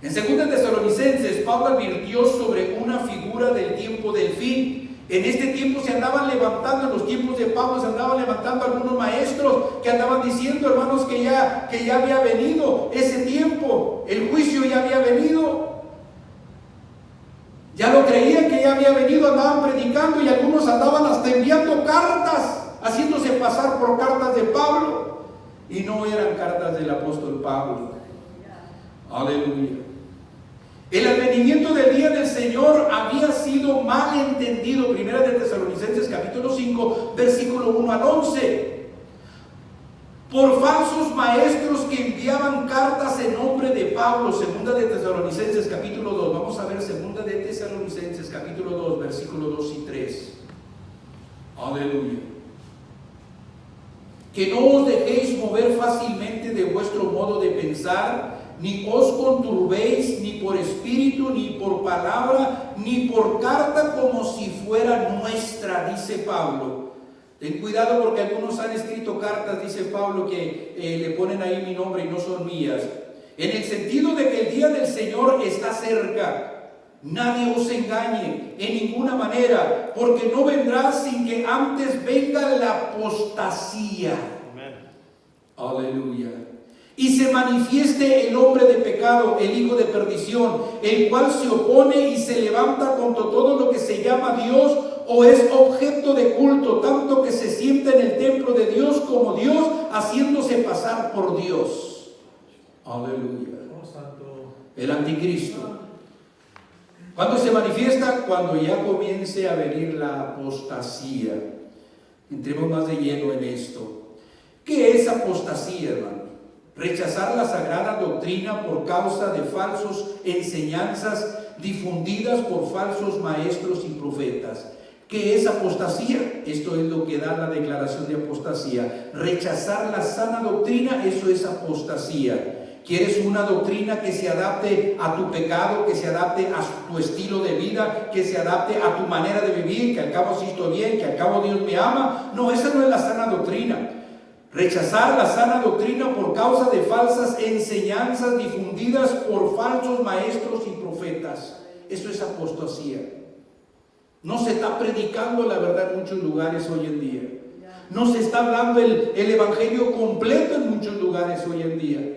En 2 Tesalonicenses, Pablo advirtió sobre una figura del tiempo del fin. En este tiempo se andaban levantando, en los tiempos de Pablo se andaban levantando algunos maestros que andaban diciendo, hermanos, que ya había venido ese tiempo, el juicio ya había venido. Ya lo creían que ya había venido, andaban predicando y algunos andaban hasta enviando cartas, haciéndose pasar por cartas de Pablo, y no eran cartas del apóstol Pablo. Aleluya. El advenimiento del día del Señor había sido mal entendido. 1 Tesalonicenses capítulo 5, versículo 1 al 11. Por falsos maestros que enviaban cartas en nombre de Pablo. 2 Tesalonicenses capítulo 2. Vamos a ver 2 Tesalonicenses capítulo 2, versículo 2 y 3. Aleluya. Que no os dejéis mover fácilmente de vuestro modo de pensar, ni os conturbéis ni por espíritu, ni por palabra, ni por carta como si fuera nuestra, dice Pablo. Ten cuidado porque algunos han escrito cartas, dice Pablo, que le ponen ahí mi nombre y no son mías. En el sentido de que el día del Señor está cerca. Nadie os engañe en ninguna manera, porque no vendrá sin que antes venga la apostasía. Aleluya. Y se manifieste el hombre de pecado, el hijo de perdición, el cual se opone y se levanta contra todo lo que se llama Dios o es objeto de culto, tanto que se sienta en el templo de Dios como Dios, haciéndose pasar por Dios. Aleluya. El anticristo. ¿Cuándo se manifiesta? Cuando ya comience a venir la apostasía. Entremos más de lleno en esto. ¿Qué es apostasía, hermano? Rechazar la sagrada doctrina por causa de falsas enseñanzas difundidas por falsos maestros y profetas. ¿Qué es apostasía? Esto es lo que da la declaración de apostasía. Rechazar la sana doctrina, eso es apostasía. ¿Quieres una doctrina que se adapte a tu pecado, que se adapte a tu estilo de vida, que se adapte a tu manera de vivir, que al cabo sí estoy bien, que al cabo Dios me ama? No, esa no es la sana doctrina. Rechazar la sana doctrina por causa de falsas enseñanzas difundidas por falsos maestros y profetas. Eso es apostasía. No se está predicando la verdad en muchos lugares hoy en día. No se está hablando el evangelio completo en muchos lugares hoy en día.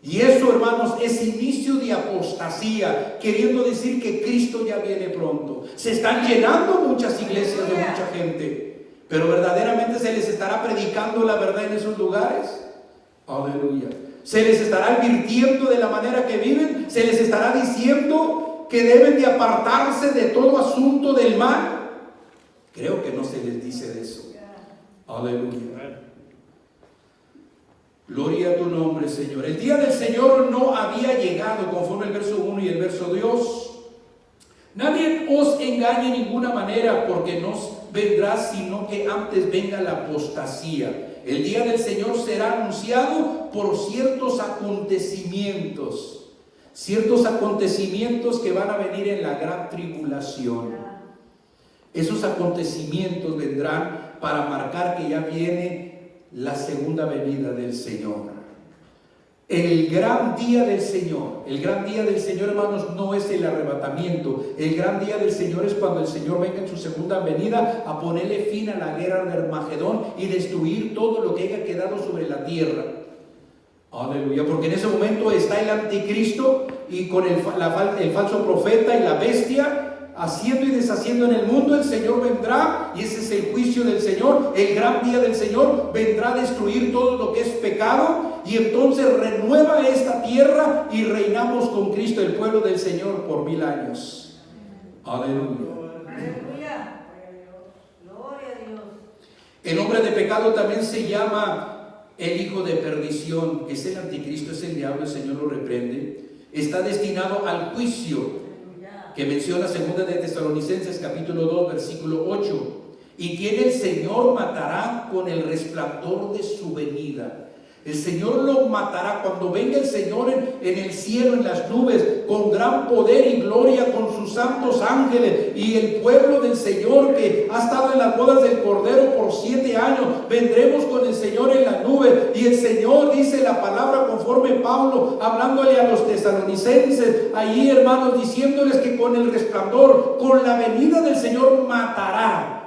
Y eso, hermanos, es inicio de apostasía, queriendo decir que Cristo ya viene pronto. Se están llenando muchas iglesias de mucha gente, pero verdaderamente se les estará predicando la verdad en esos lugares. Aleluya. Se les estará advirtiendo de la manera que viven, se les estará diciendo que deben de apartarse de todo asunto del mal. Creo que no se les dice de eso. Aleluya. Gloria a tu nombre, Señor. El día del Señor no había llegado, conforme el verso 1 y el verso 2. Nadie os engañe en ninguna manera, porque no vendrá sino que antes venga la apostasía. El día del Señor será anunciado por ciertos acontecimientos que van a venir en la gran tribulación. Esos acontecimientos vendrán para marcar que ya viene la segunda venida del Señor. El gran día del Señor, hermanos, no es el arrebatamiento. El gran día del Señor es cuando el Señor venga en su segunda venida a ponerle fin a la guerra de Armagedón y destruir todo lo que haya quedado sobre la tierra. Aleluya, porque en ese momento está el anticristo y con el falso profeta y la bestia haciendo y deshaciendo en el mundo. El Señor vendrá y ese es el juicio del Señor. El gran día del Señor vendrá a destruir todo lo que es pecado y entonces renueva esta tierra y reinamos con Cristo, el pueblo del Señor, por 1000 años. Aleluya. Aleluya. Gloria a Dios. El hombre de pecado también se llama el hijo de perdición, que es el anticristo, es el diablo, el Señor lo reprende. Está destinado al juicio, que menciona 2 de Tesalonicenses capítulo 2 versículo 8, y quien el Señor matará con el resplandor de su venida. El Señor lo matará cuando venga el Señor en el cielo, en las nubes, con gran poder y gloria, con sus santos ángeles y el pueblo del Señor que ha estado en las bodas del Cordero por 7 años. Vendremos con el Señor en la nube y el Señor, dice la palabra conforme Pablo hablándole a los tesalonicenses allí, hermanos, diciéndoles que con el resplandor, con la venida del Señor matará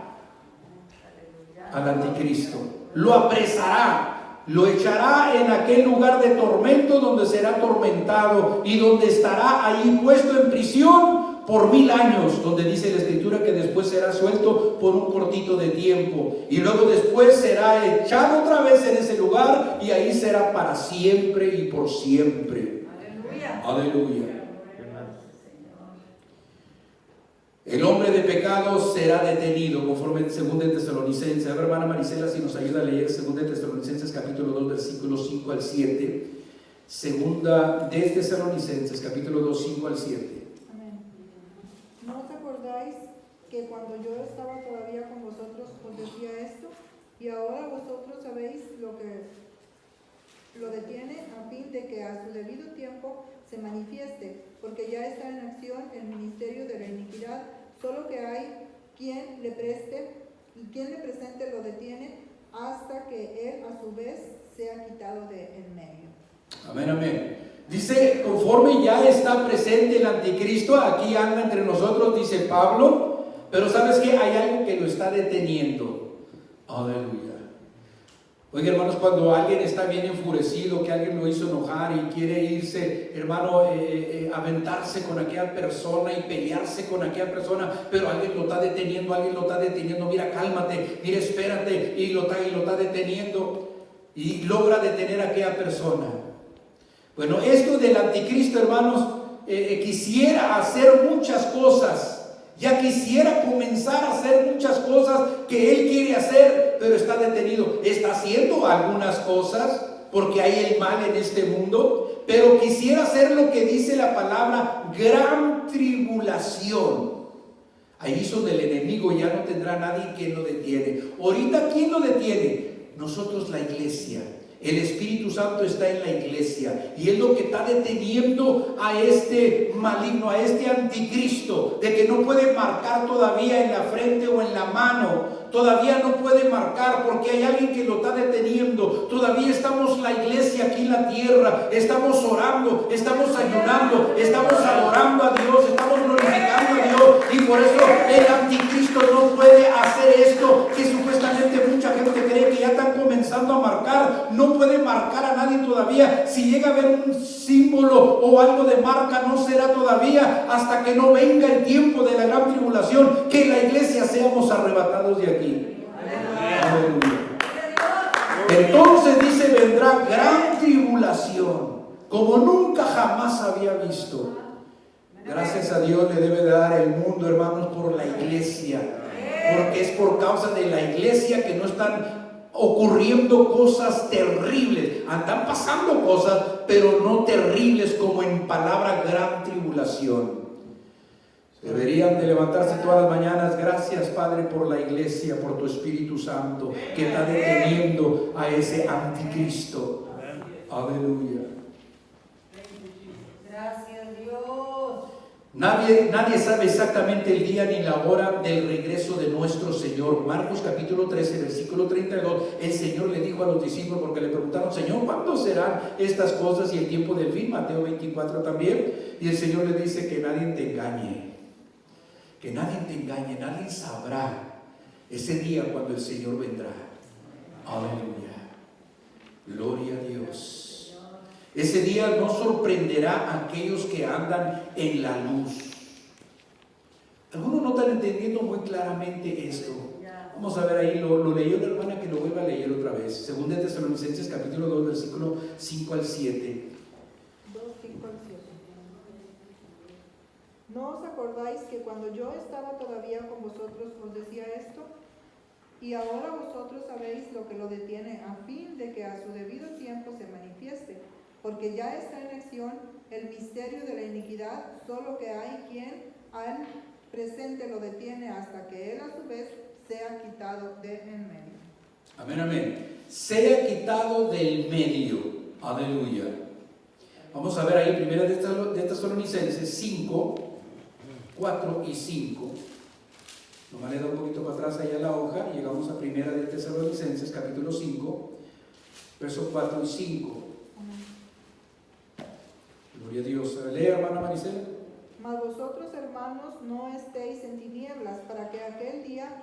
al anticristo, lo apresará, lo echará en aquel lugar de tormento donde será atormentado y donde estará ahí puesto en prisión por 1000 años, donde dice la Escritura que después será suelto por un cortito de tiempo y luego después será echado otra vez en ese lugar y ahí será para siempre y por siempre. Aleluya. Aleluya. El hombre de pecado será detenido, conforme 2 de Tesalonicenses. A ver, hermana Marisela, si nos ayuda a leer 2 de Tesalonicenses capítulo 2 versículos 5 al 7. 2 de Tesalonicenses capítulo 2, 5 al 7. Amén. ¿No os acordáis que cuando yo estaba todavía con vosotros os decía esto? Y ahora vosotros sabéis lo que lo detiene, a fin de que a su debido tiempo se manifieste, porque ya está en acción el ministerio de la iniquidad, solo que hay quien le presente lo detiene hasta que él a su vez sea quitado de en medio. Amén, amén. Dice, conforme ya está presente el anticristo, aquí anda entre nosotros, dice Pablo, pero ¿sabes qué? Hay algo que lo está deteniendo. Aleluya. Oiga, hermanos, cuando alguien está bien enfurecido, que alguien lo hizo enojar y quiere irse, hermano, aventarse con aquella persona y pelearse con aquella persona, pero alguien lo está deteniendo, mira, cálmate, mira, espérate, y lo está deteniendo y logra detener a aquella persona. Bueno, esto del anticristo, hermanos, quisiera hacer muchas cosas. Ya quisiera comenzar a hacer muchas cosas que él quiere hacer, pero está detenido. Está haciendo algunas cosas porque hay el mal en este mundo, pero quisiera hacer lo que dice la palabra gran tribulación. Ahí es donde el enemigo ya no tendrá nadie que lo detiene. Ahorita, ¿quién lo detiene? Nosotros, la iglesia. El Espíritu Santo está en la iglesia y es lo que está deteniendo a este maligno, a este anticristo, de que no puede marcar todavía en la frente o en la mano. Todavía no puede marcar porque hay alguien que lo está deteniendo. Todavía estamos la iglesia aquí en la tierra, estamos orando, estamos ayunando, estamos adorando a Dios, estamos glorificando a Dios, y por eso el anticristo no puede hacer esto que supuestamente mucha gente cree que ya están comenzando a marcar. No puede marcar a nadie todavía. Si llega a haber un símbolo o algo de marca, no será todavía hasta que no venga el tiempo de la gran tribulación, que la iglesia seamos arrebatados de aquí. Aleluya. Entonces dice, vendrá gran tribulación como nunca jamás había visto. Gracias a Dios le debe dar el mundo, hermanos, por la iglesia, porque es por causa de la iglesia que no están ocurriendo cosas terribles. Están pasando cosas, pero no terribles como en palabra gran tribulación. Deberían de levantarse todas las mañanas. Gracias, Padre, por la iglesia, por tu Espíritu Santo que está deteniendo a ese anticristo. Aleluya. Gracias, Dios. Nadie sabe exactamente el día ni la hora del regreso de nuestro Señor. Marcos capítulo 13, versículo 32. El Señor le dijo a los discípulos, porque le preguntaron: Señor, ¿cuándo serán estas cosas y el tiempo del fin? Mateo 24 también. Y el Señor le dice: que nadie te engañe. Que nadie te engañe, nadie sabrá ese día cuando el Señor vendrá. Aleluya. Gloria a Dios. Ese día no sorprenderá a aquellos que andan en la luz. Algunos no están entendiendo muy claramente esto. Vamos a ver ahí, lo leyó la hermana, que lo vuelva a leer otra vez. Segunda de Tesalonicenses capítulo 2, versículo 5 al 7. 2, 5 al 7. ¿No os acordáis que cuando yo estaba todavía con vosotros os decía esto? Y ahora vosotros sabéis lo que lo detiene, a fin de que a su debido tiempo se manifieste, porque ya está en acción el misterio de la iniquidad, solo que hay quien al presente lo detiene hasta que él a su vez sea quitado de en medio. Amén, amén. Sea quitado del medio. Aleluya. Vamos a ver ahí, primera de Tesalonicenses 5, 4 y 5. Nomás le da un poquito para atrás allá la hoja y llegamos a primera de Tesalonicenses capítulo 5, versos 4 y 5. Gloria a Dios. Lee, hermana Maricela. Mas vosotros, hermanos, no estéis en tinieblas para que aquel día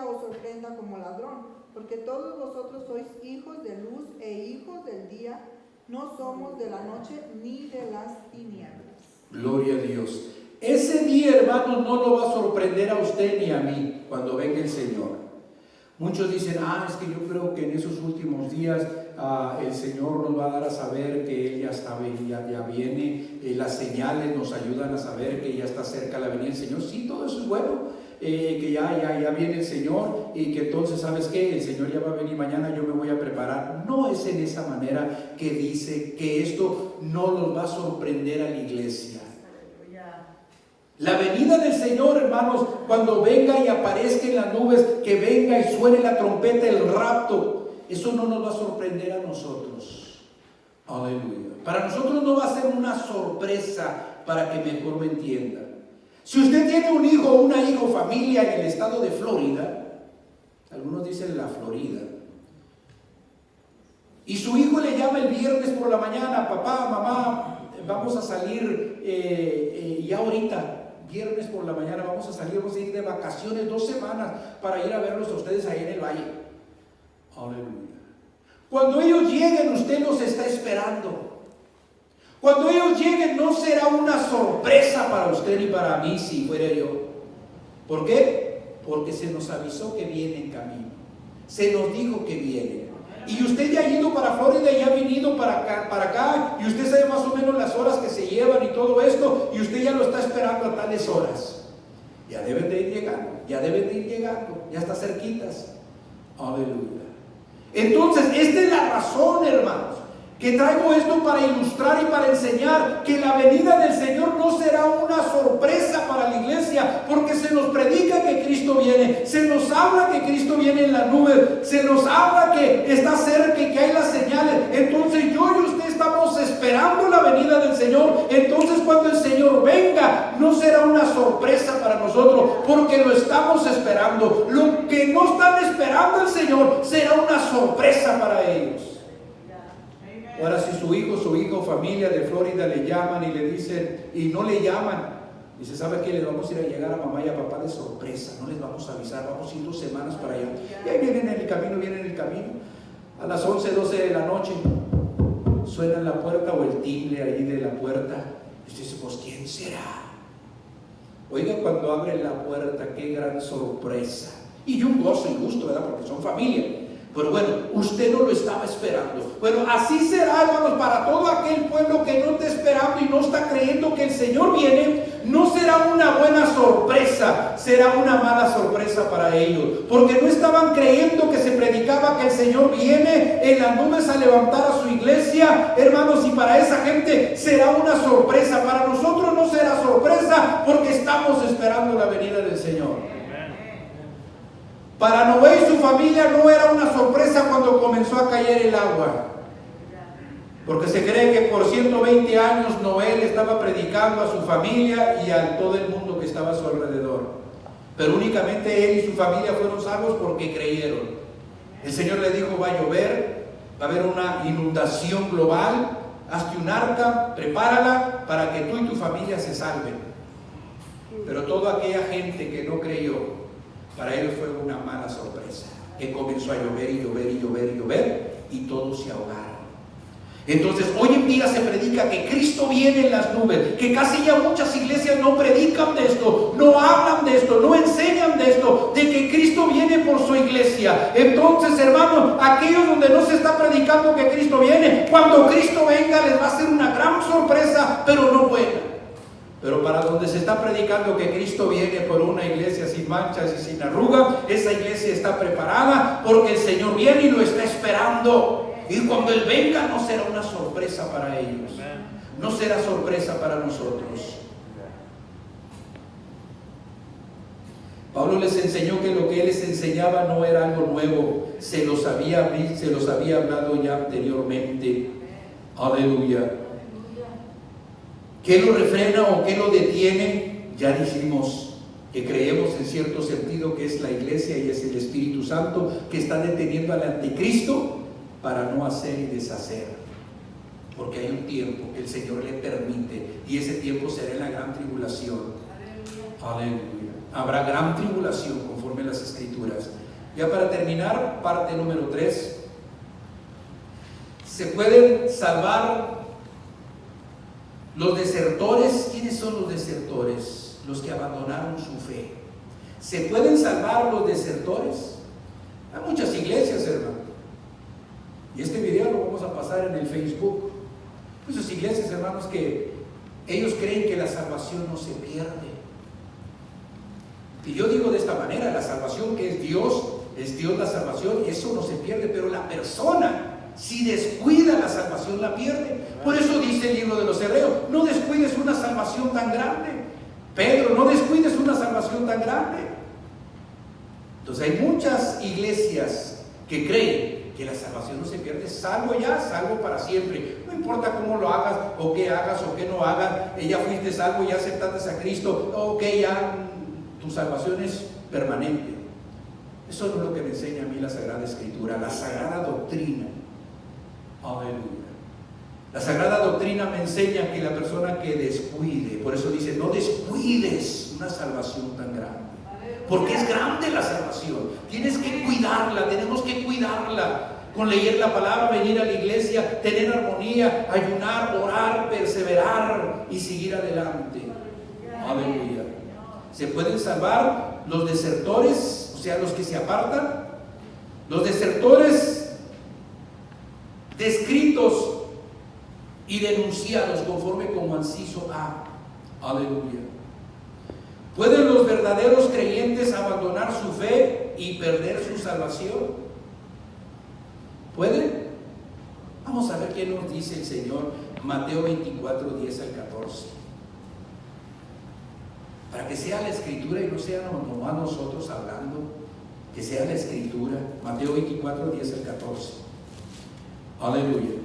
os sorprenda como ladrón, porque todos vosotros sois hijos de luz e hijos del día, no somos de la noche ni de las tinieblas. Gloria a Dios. Ese día, hermanos, no lo va a sorprender a usted ni a mí cuando venga el Señor. Muchos dicen: es que yo creo que en esos últimos días el Señor nos va a dar a saber que Él ya viene. Las señales nos ayudan a saber que ya está cerca la venida del Señor. Sí, todo eso es bueno. Que ya viene el Señor y que entonces, ¿sabes qué? El Señor ya va a venir mañana, yo me voy a preparar. No es en esa manera que dice que esto no nos va a sorprender a la iglesia. La venida del Señor, hermanos, cuando venga y aparezca en las nubes, que venga y suene la trompeta, el rapto, eso no nos va a sorprender a nosotros. Aleluya. Para nosotros no va a ser una sorpresa, para que mejor me entienda. Si usted tiene un hijo o una hija o familia en el estado de Florida, algunos dicen la Florida, y su hijo le llama el viernes por la mañana: papá, mamá, vamos a salir ya ahorita, viernes por la mañana vamos a salir, vamos a ir de vacaciones 2 semanas para ir a verlos a ustedes ahí en el valle. Aleluya. Cuando ellos lleguen, usted los está esperando. Cuando ellos lleguen, no será una sorpresa para usted ni para mí si fuera yo. ¿Por qué? Porque se nos avisó que viene en camino. Se nos dijo que viene. Y usted ya ha ido para Florida y ha venido para acá, y usted sabe más o menos las horas que se llevan y todo esto, y usted ya lo está esperando a tales horas. Ya deben de ir llegando, ya está cerquitas. Aleluya. Entonces, esta es la razón, hermanos, que traigo esto para ilustrar y para enseñar que la venida del Señor no será una sorpresa para la iglesia, porque se nos predica que Cristo viene, se nos habla que Cristo viene en la nube, se nos habla que está cerca y que hay las señales. Entonces yo y usted estamos esperando la venida del Señor. Entonces cuando el Señor venga, no será una sorpresa para nosotros, porque lo estamos esperando. Lo que no están esperando el Señor será una sorpresa para ellos. Ahora, si su hijo, su hija o familia de Florida le llaman y le dicen, y no le llaman, dice: ¿sabe qué? Les vamos a ir a llegar a mamá y a papá de sorpresa, no les vamos a avisar, vamos a ir 2 semanas para allá. Y ahí vienen en el camino, a las 11, 12 de la noche, suena la puerta o el timbre ahí de la puerta, y usted dice: pues ¿quién será? Oiga, cuando abre la puerta, qué gran sorpresa, y un gozo y gusto, ¿verdad? Porque son familia. Pero bueno, usted no lo estaba esperando. Bueno, así será, hermanos, para todo aquel pueblo que no está esperando y no está creyendo que el Señor viene, no será una buena sorpresa, será una mala sorpresa para ellos, porque no estaban creyendo que se predicaba que el Señor viene en las nubes a levantar a su iglesia, hermanos, y para esa gente será una sorpresa. Para nosotros no será sorpresa, porque estamos esperando la venida del Señor. Para Noé y su familia no era una sorpresa cuando comenzó a caer el agua, porque se cree que por 120 años Noé le estaba predicando a su familia y a todo el mundo que estaba a su alrededor, pero únicamente él y su familia fueron salvos porque creyeron. El Señor le dijo: va a llover, va a haber una inundación global, hazte un arca, prepárala para que tú y tu familia se salven. Pero toda aquella gente que no creyó, para ellos fue una mala sorpresa, que comenzó a llover y llover y llover y llover, y todos se ahogaron. Entonces hoy en día se predica que Cristo viene en las nubes, que casi ya muchas iglesias no predican de esto, no hablan de esto, no enseñan de esto, de que Cristo viene por su iglesia. Entonces, hermanos, aquellos donde no se está predicando que Cristo viene, cuando Cristo venga les va a ser una gran sorpresa, pero no buena. Pero para donde se está predicando que Cristo viene por una iglesia sin manchas y sin arruga, esa iglesia está preparada porque el Señor viene y lo está esperando. Y cuando Él venga no será una sorpresa para ellos, no será sorpresa para nosotros. Pablo les enseñó que lo que Él les enseñaba no era algo nuevo, se los había hablado ya anteriormente. Aleluya. ¿Qué lo refrena o qué lo detiene? Ya dijimos que creemos en cierto sentido que es la iglesia y es el Espíritu Santo que está deteniendo al anticristo para no hacer y deshacer, porque hay un tiempo que el Señor le permite, y ese tiempo será en la gran tribulación. Aleluya. Habrá gran tribulación conforme a las Escrituras. Ya para terminar, parte número 3. ¿Se pueden salvar los desertores? ¿Quiénes son los desertores? Los que abandonaron su fe. ¿Se pueden salvar los desertores? Hay muchas iglesias, hermano. Y este video lo vamos a pasar en el Facebook. Muchas iglesias, hermanos, que ellos creen que la salvación no se pierde. Y yo digo de esta manera: la salvación que es Dios la salvación, eso no se pierde, pero la persona, si descuida la salvación, la pierde. Por eso dice el libro de los Hebreos: no descuides una salvación tan grande. Pedro, no descuides una salvación tan grande. Entonces hay muchas iglesias que creen que la salvación no se pierde, salvo ya, salvo para siempre. No importa cómo lo hagas, o qué hagas, o qué no hagas, ya fuiste salvo, ya aceptaste a Cristo, ok, ya tu salvación es permanente. Eso no es lo que me enseña a mí la Sagrada Escritura, la Sagrada Doctrina. Aleluya. La Sagrada Doctrina me enseña que la persona que descuide, por eso dice: no descuides una salvación tan grande, porque es grande la salvación. Tienes que cuidarla, tenemos que cuidarla. Con leer la palabra, venir a la iglesia, tener armonía, ayunar, orar, perseverar y seguir adelante. Aleluya. ¿Se pueden salvar los desertores? O sea, los que se apartan. Los desertores descritos y denunciados conforme como inciso A. Aleluya. ¿Pueden los verdaderos creyentes abandonar su fe y perder su salvación? ¿Pueden? Vamos a ver qué nos dice el Señor. Mateo 24, 10 al 14. Para que sea la Escritura y no sea nomás nosotros hablando, que sea la Escritura. Mateo 24, 10 al 14. Aleluya.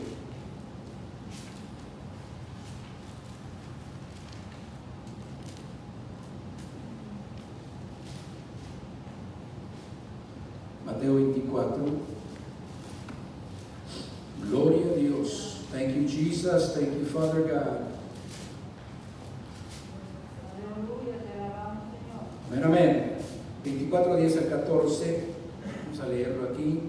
Mateo 24. Gloria a Dios. Thank you, Jesus. Thank you, Father God. Amén, amén. 24, 10 al 14. Vamos a leerlo aquí.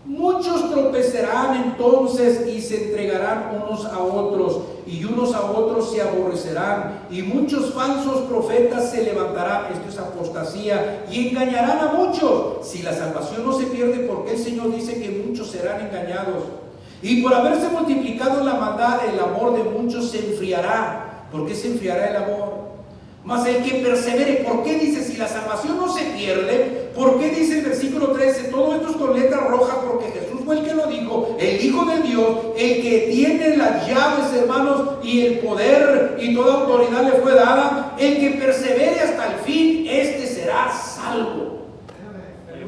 Muchos tropezarán entonces y se entregarán unos a otros, y unos a otros se aborrecerán, y muchos falsos profetas se levantarán, esto es apostasía, y engañarán a muchos. Si la salvación no se pierde, porque el Señor dice que muchos serán engañados. Y por haberse multiplicado la maldad tardar el amor de muchos se enfriará. ¿Por qué se enfriará el amor? Mas el que persevere, ¿por qué dice si la salvación no se pierde? ¿Por qué dice el versículo 13? Todo esto es con letras rojas porque Jesús fue el que lo dijo, el Hijo de Dios, el que tiene las llaves, hermanos, y el poder y toda autoridad le fue dada. El que persevere hasta el fin, este será salvo.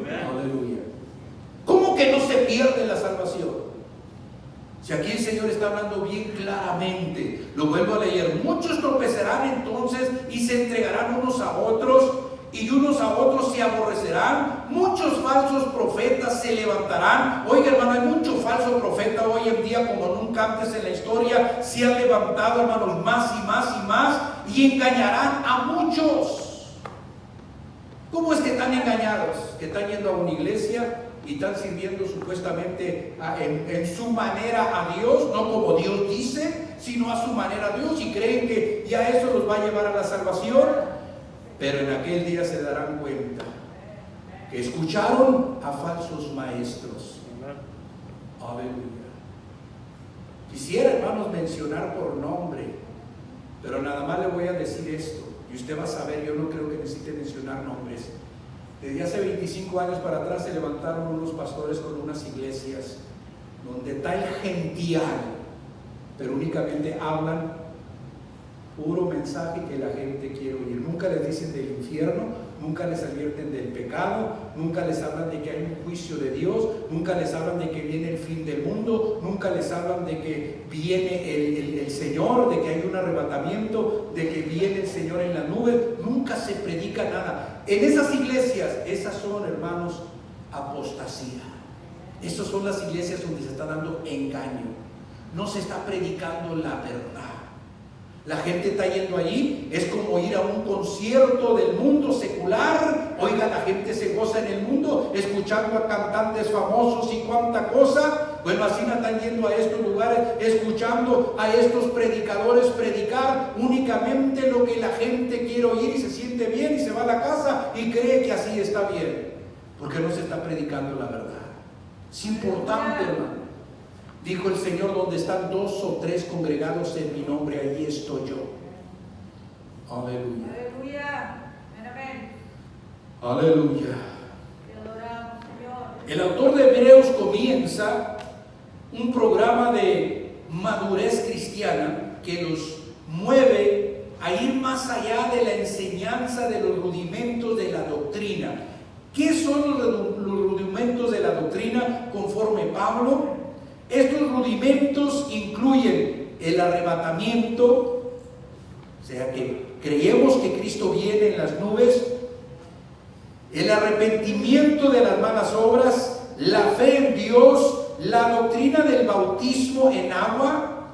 Aleluya. ¿Cómo que no se pierde la salvación? Si aquí el Señor está hablando bien claramente, lo vuelvo a leer, muchos tropezarán entonces y se entregarán unos a otros, y unos a otros se aborrecerán, muchos falsos profetas se levantarán. Oiga, hermano, hay mucho falso profeta hoy en día como nunca antes en la historia, se han levantado, hermanos, más y más y más, y engañarán a muchos. ¿Cómo es que están engañados? Que están yendo a una iglesia y están sirviendo supuestamente en su manera a Dios, no como Dios dice, sino a su manera a Dios, y creen que ya eso los va a llevar a la salvación. Pero en aquel día se darán cuenta que escucharon a falsos maestros. Aleluya. Quisiera, hermanos, mencionar por nombre, pero nada más le voy a decir esto, y usted va a saber, yo no creo que necesite mencionar nombres. Desde hace 25 años para atrás se levantaron unos pastores con unas iglesias donde tal gential, pero únicamente hablan puro mensaje que la gente quiere oír. Nunca les dicen del infierno, nunca les advierten del pecado, nunca les hablan de que hay un juicio de Dios, nunca les hablan de que viene el fin del mundo, nunca les hablan de que viene el Señor, de que hay un arrebatamiento, de que viene el Señor en la nube. Nunca se predica nada. En esas iglesias, esas son, hermanos, apostasía. Esas son las iglesias donde se está dando engaño. No se está predicando la verdad. La gente está yendo allí, es como ir a un concierto del mundo secular. Oiga, la gente se goza en el mundo escuchando a cantantes famosos y cuánta cosa. Bueno, así no están yendo a estos lugares, escuchando a estos predicadores predicar únicamente lo que la gente quiere oír, y se siente bien y se va a la casa y cree que así está bien, porque no se está predicando la verdad. Es importante, hermano. Dijo el Señor, donde están 2 o 3 congregados en mi nombre, allí estoy yo. Aleluya. Aleluya. Amén. Aleluya. Te adoramos, Señor. El autor de Hebreos comienza un programa de madurez cristiana que nos mueve a ir más allá de la enseñanza de los rudimentos de la doctrina. ¿Qué son los rudimentos de la doctrina conforme Pablo? Estos rudimentos incluyen el arrebatamiento, o sea que creemos que Cristo viene en las nubes, el arrepentimiento de las malas obras, la fe en Dios, la doctrina del bautismo en agua,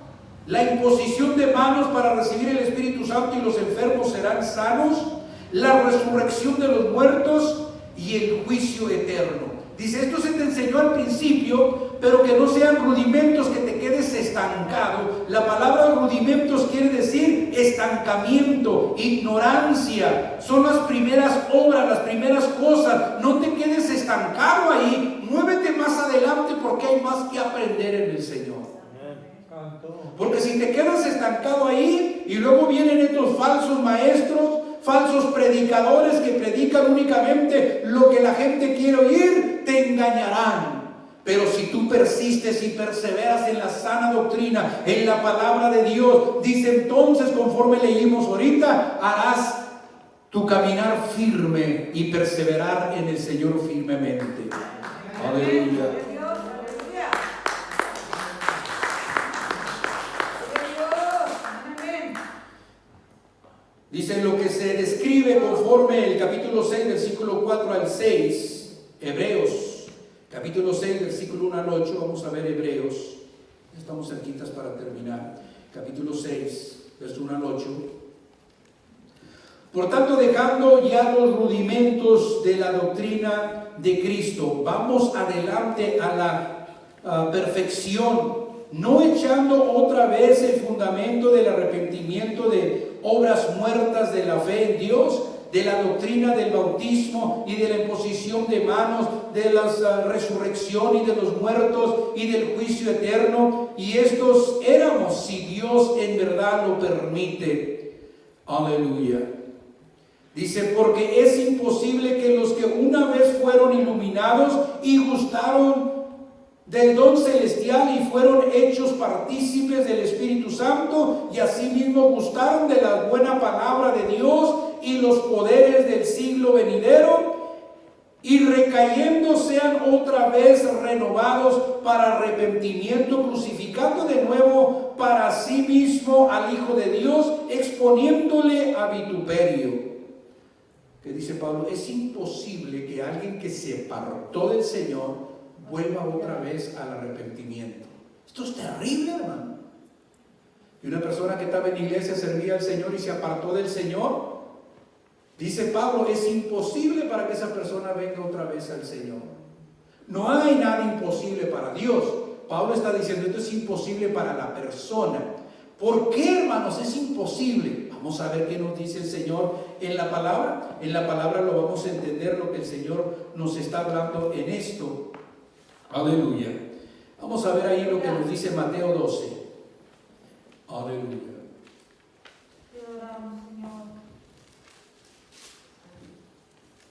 la imposición de manos para recibir el Espíritu Santo y los enfermos serán sanos, la resurrección de los muertos y el juicio eterno. Dice, esto se te enseñó al principio, pero que no sean rudimentos que te quedes estancado. La palabra rudimentos quiere decir estancamiento, ignorancia. Son las primeras obras, las primeras cosas. No te quedes estancado ahí. Muévete más adelante porque hay más que aprender en el Señor. Porque si te quedas estancado ahí y luego vienen estos falsos maestros, falsos predicadores que predican únicamente lo que la gente quiere oír, te engañarán. Pero si tú persistes y perseveras en la sana doctrina, en la palabra de Dios, dice entonces, conforme leímos ahorita, harás tu caminar firme y perseverar en el Señor firmemente. Aleluya. Dice lo que se describe conforme el capítulo 6, versículo 4 al 6, Hebreos, capítulo 6, versículo 1 al 8, vamos a ver Hebreos, estamos cerquitas para terminar, capítulo 6, verso 1 al 8. Por tanto, dejando ya los rudimentos de la doctrina de Cristo, vamos adelante a la perfección, no echando otra vez el fundamento del arrepentimiento de obras muertas de la fe en Dios, de la doctrina del bautismo y de la imposición de manos, de la resurrección y de los muertos y del juicio eterno. Y estos éramos permite. Aleluya. Dice, porque es imposible que los que una vez fueron iluminados y gustaron del don celestial y fueron hechos partícipes del Espíritu Santo y asimismo gustaron de la buena palabra de Dios y los poderes del siglo venidero, y recayendo sean otra vez renovados para arrepentimiento, crucificando de nuevo para sí mismo al Hijo de Dios, exponiéndole a vituperio. Que dice Pablo, es imposible que alguien que se apartó del Señor vuelva otra vez al arrepentimiento. Esto es terrible, hermano. Y una persona que estaba en iglesia, servía al Señor y se apartó del Señor, dice Pablo, es imposible para que esa persona venga otra vez al Señor. No hay nada imposible para Dios. Pablo está diciendo, esto es imposible para la persona. ¿Por qué, hermanos, es imposible? Vamos a ver qué nos dice el Señor en la palabra. En la palabra lo vamos a entender, lo que el Señor nos está hablando en esto. Aleluya. Vamos a ver ahí lo que nos dice Mateo 12. Aleluya.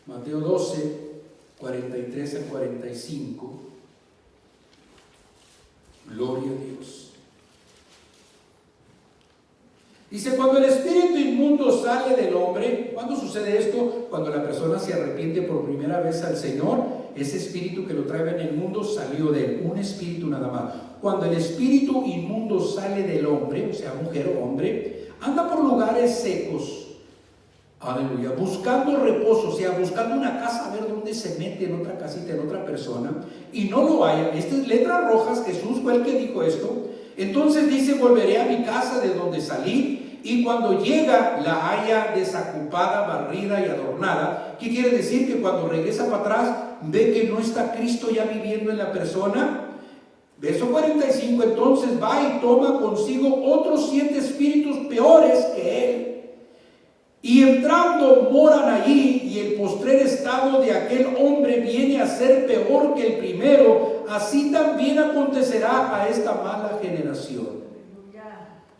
Mateo 12, 43 al 45. Gloria a Dios. Dice, cuando el espíritu inmundo sale del hombre, ¿cuándo sucede esto? Cuando la persona se arrepiente por primera vez al Señor, ese espíritu que lo trae en el mundo salió de él, un espíritu nada más. Cuando el espíritu inmundo sale del hombre, o sea, mujer o hombre, anda por lugares secos, aleluya, buscando reposo, o sea, buscando una casa, a ver dónde se mete en otra casita, en otra persona, y no lo haya. Estas letras rojas, Jesús fue el que dijo esto. Entonces dice, volveré a mi casa de donde salí, y cuando llega la haya desocupada, barrida y adornada. ¿Qué quiere decir? Que cuando regresa para atrás ve que no está Cristo ya viviendo en la persona. Verso 45, entonces va y toma consigo otros 7 espíritus peores que él, y entrando moran allí, y el postrer estado de aquel hombre viene a ser peor que el primero. Así también acontecerá a esta mala generación.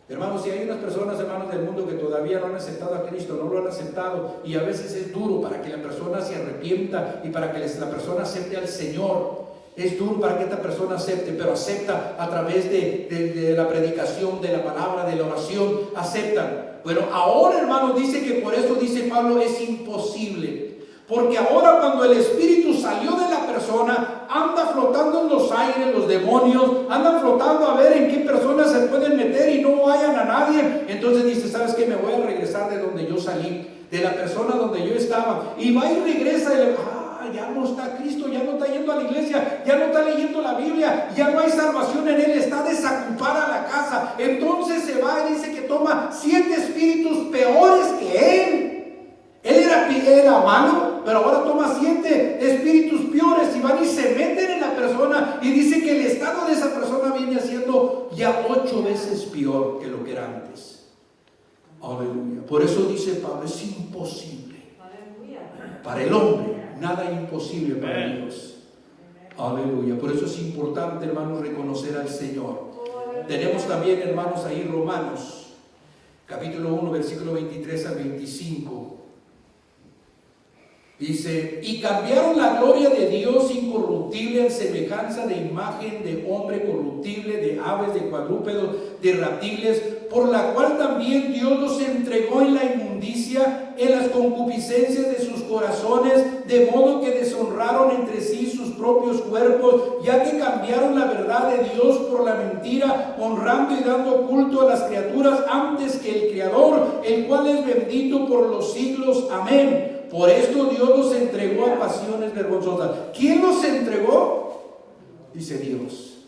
Hermanos, si hay unas personas, hermanos del mundo, que todavía no han aceptado a Cristo, no lo han aceptado, y a veces es duro para que la persona se arrepienta y para que la persona acepte al Señor. Es duro para que esta persona acepte, pero acepta a través de la predicación, de la palabra, de la oración, aceptan. Bueno, ahora, hermanos, dice que por eso dice Pablo, es imposible. Porque ahora cuando el espíritu salió de la persona, anda flotando en los aires, los demonios, andan flotando a ver en qué personas se pueden meter y no vayan a nadie. Entonces dice, ¿sabes qué? Me voy a regresar de donde yo salí, de la persona donde yo estaba. Y va y regresa y le ya no está Cristo, ya no está yendo a la iglesia, ya no está leyendo la Biblia, ya no hay salvación en él, está desocupada la casa. Entonces se va y dice que toma 7 espíritus peores que él. Él era malo, pero ahora toma 7 espíritus peores y van y se meten en la persona, y dice que el estado de esa persona viene siendo ya 8 veces peor que lo que era antes. Aleluya. Por eso dice Pablo, es imposible. Aleluya. Para el hombre nada imposible para Dios. Aleluya. Por eso es importante, hermanos, reconocer al Señor. Tenemos también, hermanos, ahí Romanos, capítulo 1, versículo 23 al 25. Dice, y cambiaron la gloria de Dios incorruptible en semejanza de imagen de hombre corruptible, de aves, de cuadrúpedos, de reptiles, por la cual también Dios los entregó en la inmundicia, en las concupiscencias de sus corazones, de modo que deshonraron entre sí sus propios cuerpos, ya que cambiaron la verdad de Dios por la mentira, honrando y dando culto a las criaturas antes que el Creador, el cual es bendito por los siglos. Amén. Por esto Dios los entregó a pasiones vergonzosas. ¿Quién los entregó? Dice Dios.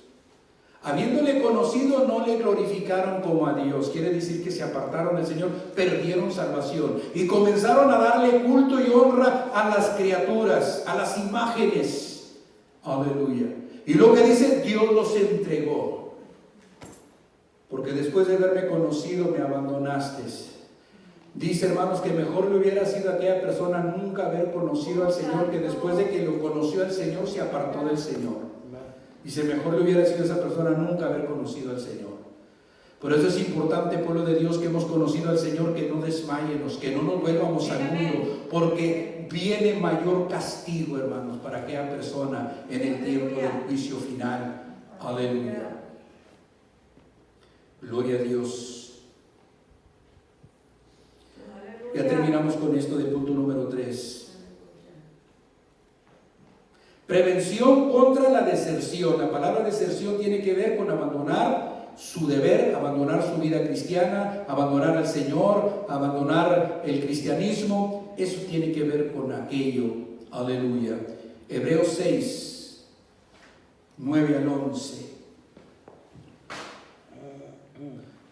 Habiéndole conocido, no le glorificaron como a Dios. Quiere decir que se apartaron del Señor, perdieron salvación y comenzaron a darle culto y honra a las criaturas, a las imágenes. Aleluya. Y lo que dice, Dios los entregó. Porque después de haberme conocido, me abandonaste. Dice, hermanos, que mejor le hubiera sido a aquella persona nunca haber conocido al Señor, que después de que lo conoció al Señor se apartó del Señor. Dice, mejor le hubiera sido a esa persona nunca haber conocido al Señor. Por eso es importante, pueblo de Dios, que hemos conocido al Señor, que no desmayemos, que no nos vuelvamos al mundo, porque viene mayor castigo, hermanos, para aquella persona en el tiempo del juicio final. Aleluya. Gloria a Dios. Ya terminamos con esto del punto número 3. Prevención contra la deserción. La palabra deserción tiene que ver con abandonar su deber, abandonar su vida cristiana, abandonar al Señor, abandonar el cristianismo. Eso tiene que ver con aquello. Aleluya. Hebreos 6, 9 al 11.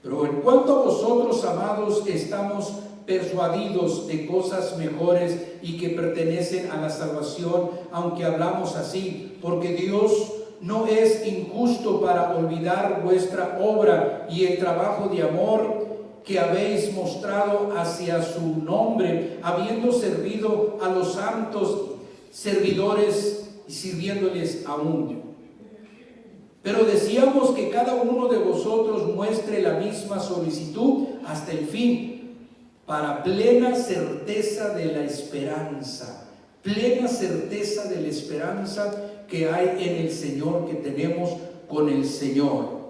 Pero en cuanto a vosotros, amados, estamos persuadidos de cosas mejores y que pertenecen a la salvación, aunque hablamos así, porque Dios no es injusto para olvidar vuestra obra y el trabajo de amor que habéis mostrado hacia su nombre, habiendo servido a los santos servidores y sirviéndoles aún. Pero deseamos que cada uno de vosotros muestre la misma solicitud hasta el fin, para plena certeza de la esperanza, plena certeza de la esperanza que hay en el Señor, que tenemos con el Señor.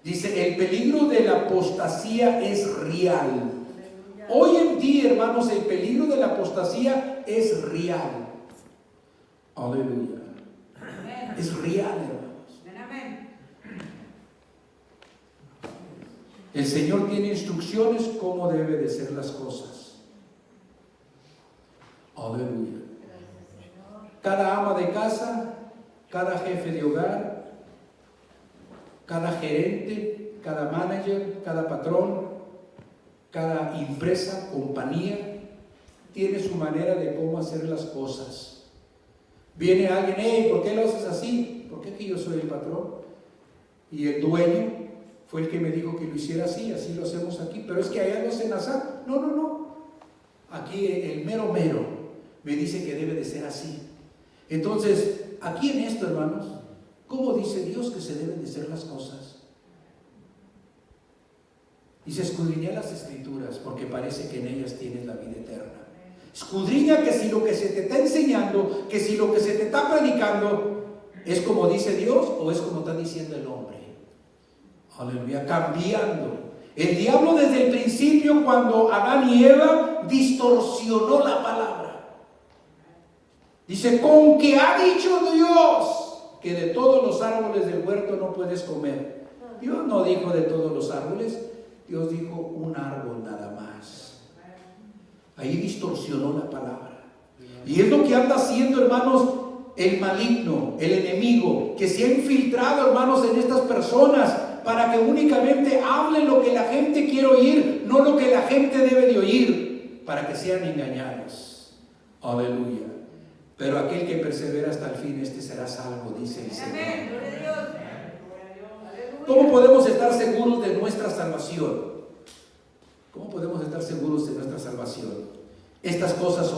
Dice, el peligro de la apostasía es real. Hoy en día, hermanos, el peligro de la apostasía es real. Aleluya. Es real, hermanos. El Señor tiene instrucciones cómo debe de ser las cosas. Aleluya. Cada ama de casa, cada jefe de hogar, cada gerente, cada manager, cada patrón, cada empresa, compañía, tiene su manera de cómo hacer las cosas. Viene alguien, hey, ¿por qué lo haces así? ¿Por qué que yo soy el patrón? Y el dueño fue el que me dijo que lo hiciera así, así lo hacemos aquí, pero es que allá lo hacen así. No. Aquí el mero me dice que debe de ser así. Entonces, aquí en esto, hermanos, ¿cómo dice Dios que se deben de ser las cosas? Dice, escudriña las Escrituras, porque parece que en ellas tienes la vida eterna. Escudriña que si lo que se te está enseñando, que si lo que se te está predicando es como dice Dios o es como está diciendo el hombre. Aleluya, cambiando. El diablo desde el principio, cuando Adán y Eva, distorsionó la palabra. Dice, con que ha dicho Dios que de todos los árboles del huerto no puedes comer. Dios no dijo de todos los árboles, Dios dijo un árbol nada más. Ahí distorsionó la palabra. Y es lo que anda haciendo, hermanos, el maligno, el enemigo, que se ha infiltrado, hermanos, en estas personas, para que únicamente hablen lo que la gente quiere oír, no lo que la gente debe de oír, para que sean engañados. Aleluya. Pero aquel que persevera hasta el fin, este será salvo, dice el Señor. ¿Cómo podemos estar seguros de nuestra salvación? ¿Cómo podemos estar seguros de nuestra salvación? Estas cosas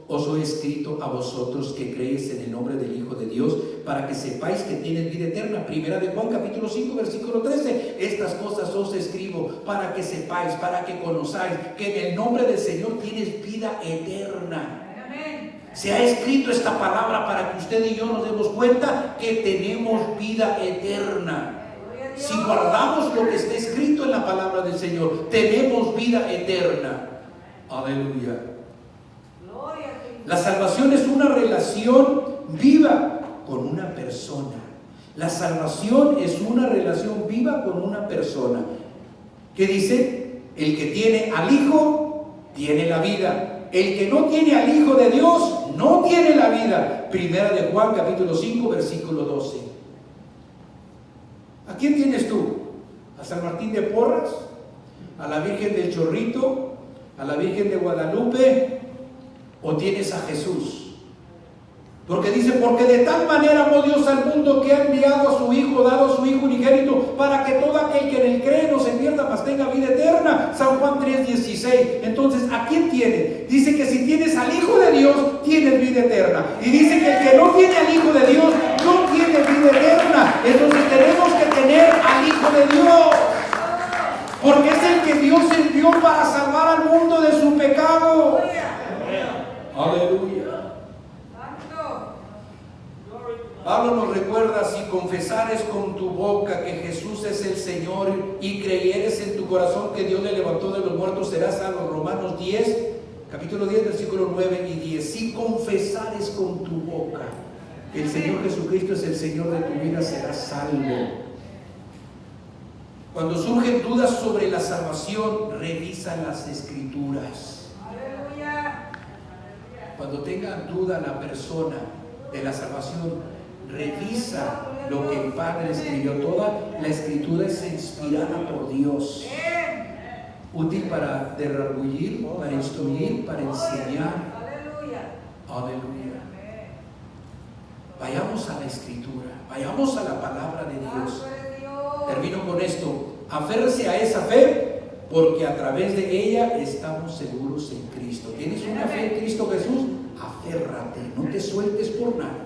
os he escrito a vosotros que creéis en el nombre del Hijo de Dios, para que sepáis que tienes vida eterna. Primera de Juan capítulo 5 versículo 13. Estas cosas os escribo para que sepáis, para que conozcáis que en el nombre del Señor tienes vida eterna. Se ha escrito esta palabra para que usted y yo nos demos cuenta que tenemos vida eterna. Si guardamos lo que está escrito en la palabra del Señor, tenemos vida eterna. Aleluya. La salvación es una relación viva con una persona. La salvación es una relación viva con una persona. ¿Qué dice? El que tiene al Hijo tiene la vida. El que no tiene al Hijo de Dios no tiene la vida. Primera de Juan capítulo 5 versículo 12. ¿A quién tienes tú? ¿A San Martín de Porras? ¿A la Virgen del Chorrito? ¿A la Virgen de Guadalupe? ¿O tienes a Jesús? Porque dice, porque de tal manera amó Dios al mundo que ha enviado a su Hijo, dado a su Hijo unigénito, para que todo aquel que en él cree no se pierda, mas tenga vida eterna. San Juan 3:16. Entonces, ¿a quién tiene? Dice que si tienes al Hijo de Dios, tienes vida eterna. Y dice que el que no tiene al Hijo de Dios, no tiene vida eterna. Entonces tenemos que tener al Hijo de Dios. Porque es el que Dios envió para salvar al mundo de su pecado. Aleluya. Pablo nos recuerda: si confesares con tu boca que Jesús es el Señor y creyeres en tu corazón que Dios le levantó de los muertos, serás salvo. Romanos 10, capítulo 10, versículos 9 y 10. Si confesares con tu boca que el Señor Jesucristo es el Señor de tu vida, serás salvo. Cuando surgen dudas sobre la salvación, revisa las Escrituras. Cuando tenga duda la persona de la salvación, revisa lo que el Padre escribió. Toda la Escritura es inspirada por Dios, útil para derrarbullir, para instruir, para enseñar. Aleluya. Vayamos a la Escritura, vayamos a la palabra de Dios. Termino con esto: aférrese a esa fe, porque a través de ella estamos seguros en Cristo. ¿Tienes una fe en Cristo Jesús? Aférrate, no te sueltes por nada.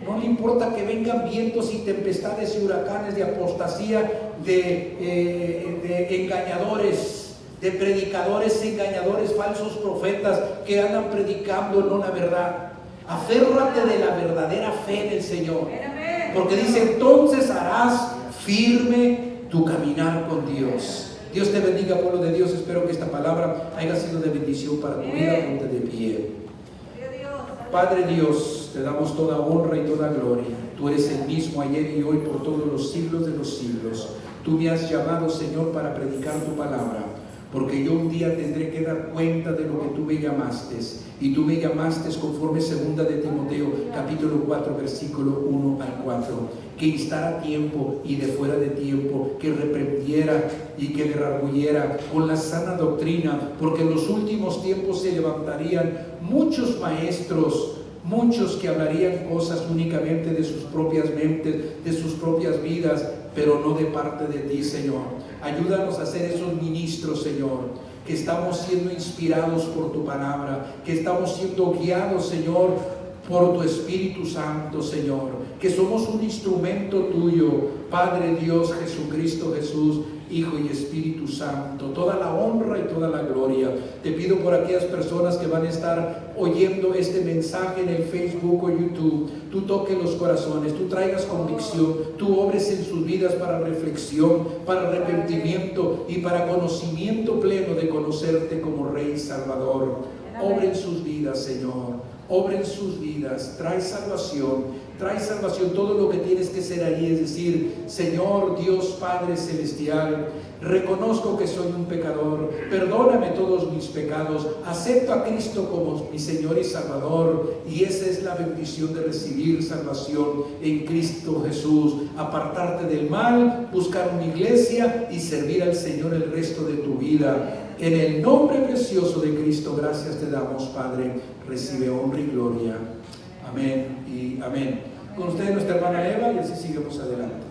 No le importa que vengan vientos y tempestades y huracanes de apostasía, de engañadores, de predicadores engañadores, falsos profetas que andan predicando no la verdad. Aférrate de la verdadera fe en el Señor, porque dice: entonces harás firme tu caminar con Dios. Dios te bendiga, pueblo de Dios. Espero que esta palabra haya sido de bendición para tu vida. Ponte de pie. Padre Dios, te damos toda honra y toda gloria. Tú eres el mismo ayer y hoy por todos los siglos de los siglos. Tú me has llamado, Señor, para predicar tu palabra, porque yo un día tendré que dar cuenta de lo que tú me llamaste. Y tú me llamaste conforme 2 de Timoteo, capítulo 4, versículo 1 al 4, que instara a tiempo y de fuera de tiempo, que reprendiera y que derrarbulliera con la sana doctrina, porque en los últimos tiempos se levantarían muchos maestros, muchos que hablarían cosas únicamente de sus propias mentes, de sus propias vidas, pero no de parte de ti, Señor. Ayúdanos a ser esos ministros, Señor, que estamos siendo inspirados por tu palabra, que estamos siendo guiados, Señor, por tu Espíritu Santo, Señor, que somos un instrumento tuyo, Padre Dios, Jesucristo Jesús, Hijo y Espíritu Santo. Toda la honra y toda la gloria te pido por aquellas personas que van a estar oyendo este mensaje en el Facebook o YouTube. Tú toques los corazones, tú traigas convicción, tú obres en sus vidas para reflexión, para arrepentimiento y para conocimiento pleno de conocerte como Rey y Salvador. Obra en sus vidas, Señor. Obra en sus vidas, trae salvación. Todo lo que tienes que ser ahí es decir: Señor Dios Padre Celestial, reconozco que soy un pecador, perdóname todos mis pecados, acepto a Cristo como mi Señor y Salvador, y esa es la bendición de recibir salvación en Cristo Jesús. Apartarte del mal, buscar una iglesia y servir al Señor el resto de tu vida. En el nombre precioso de Cristo, gracias te damos, Padre. Recibe honra y gloria. Amén y amén. Con ustedes nuestra hermana Eva, y así seguimos adelante.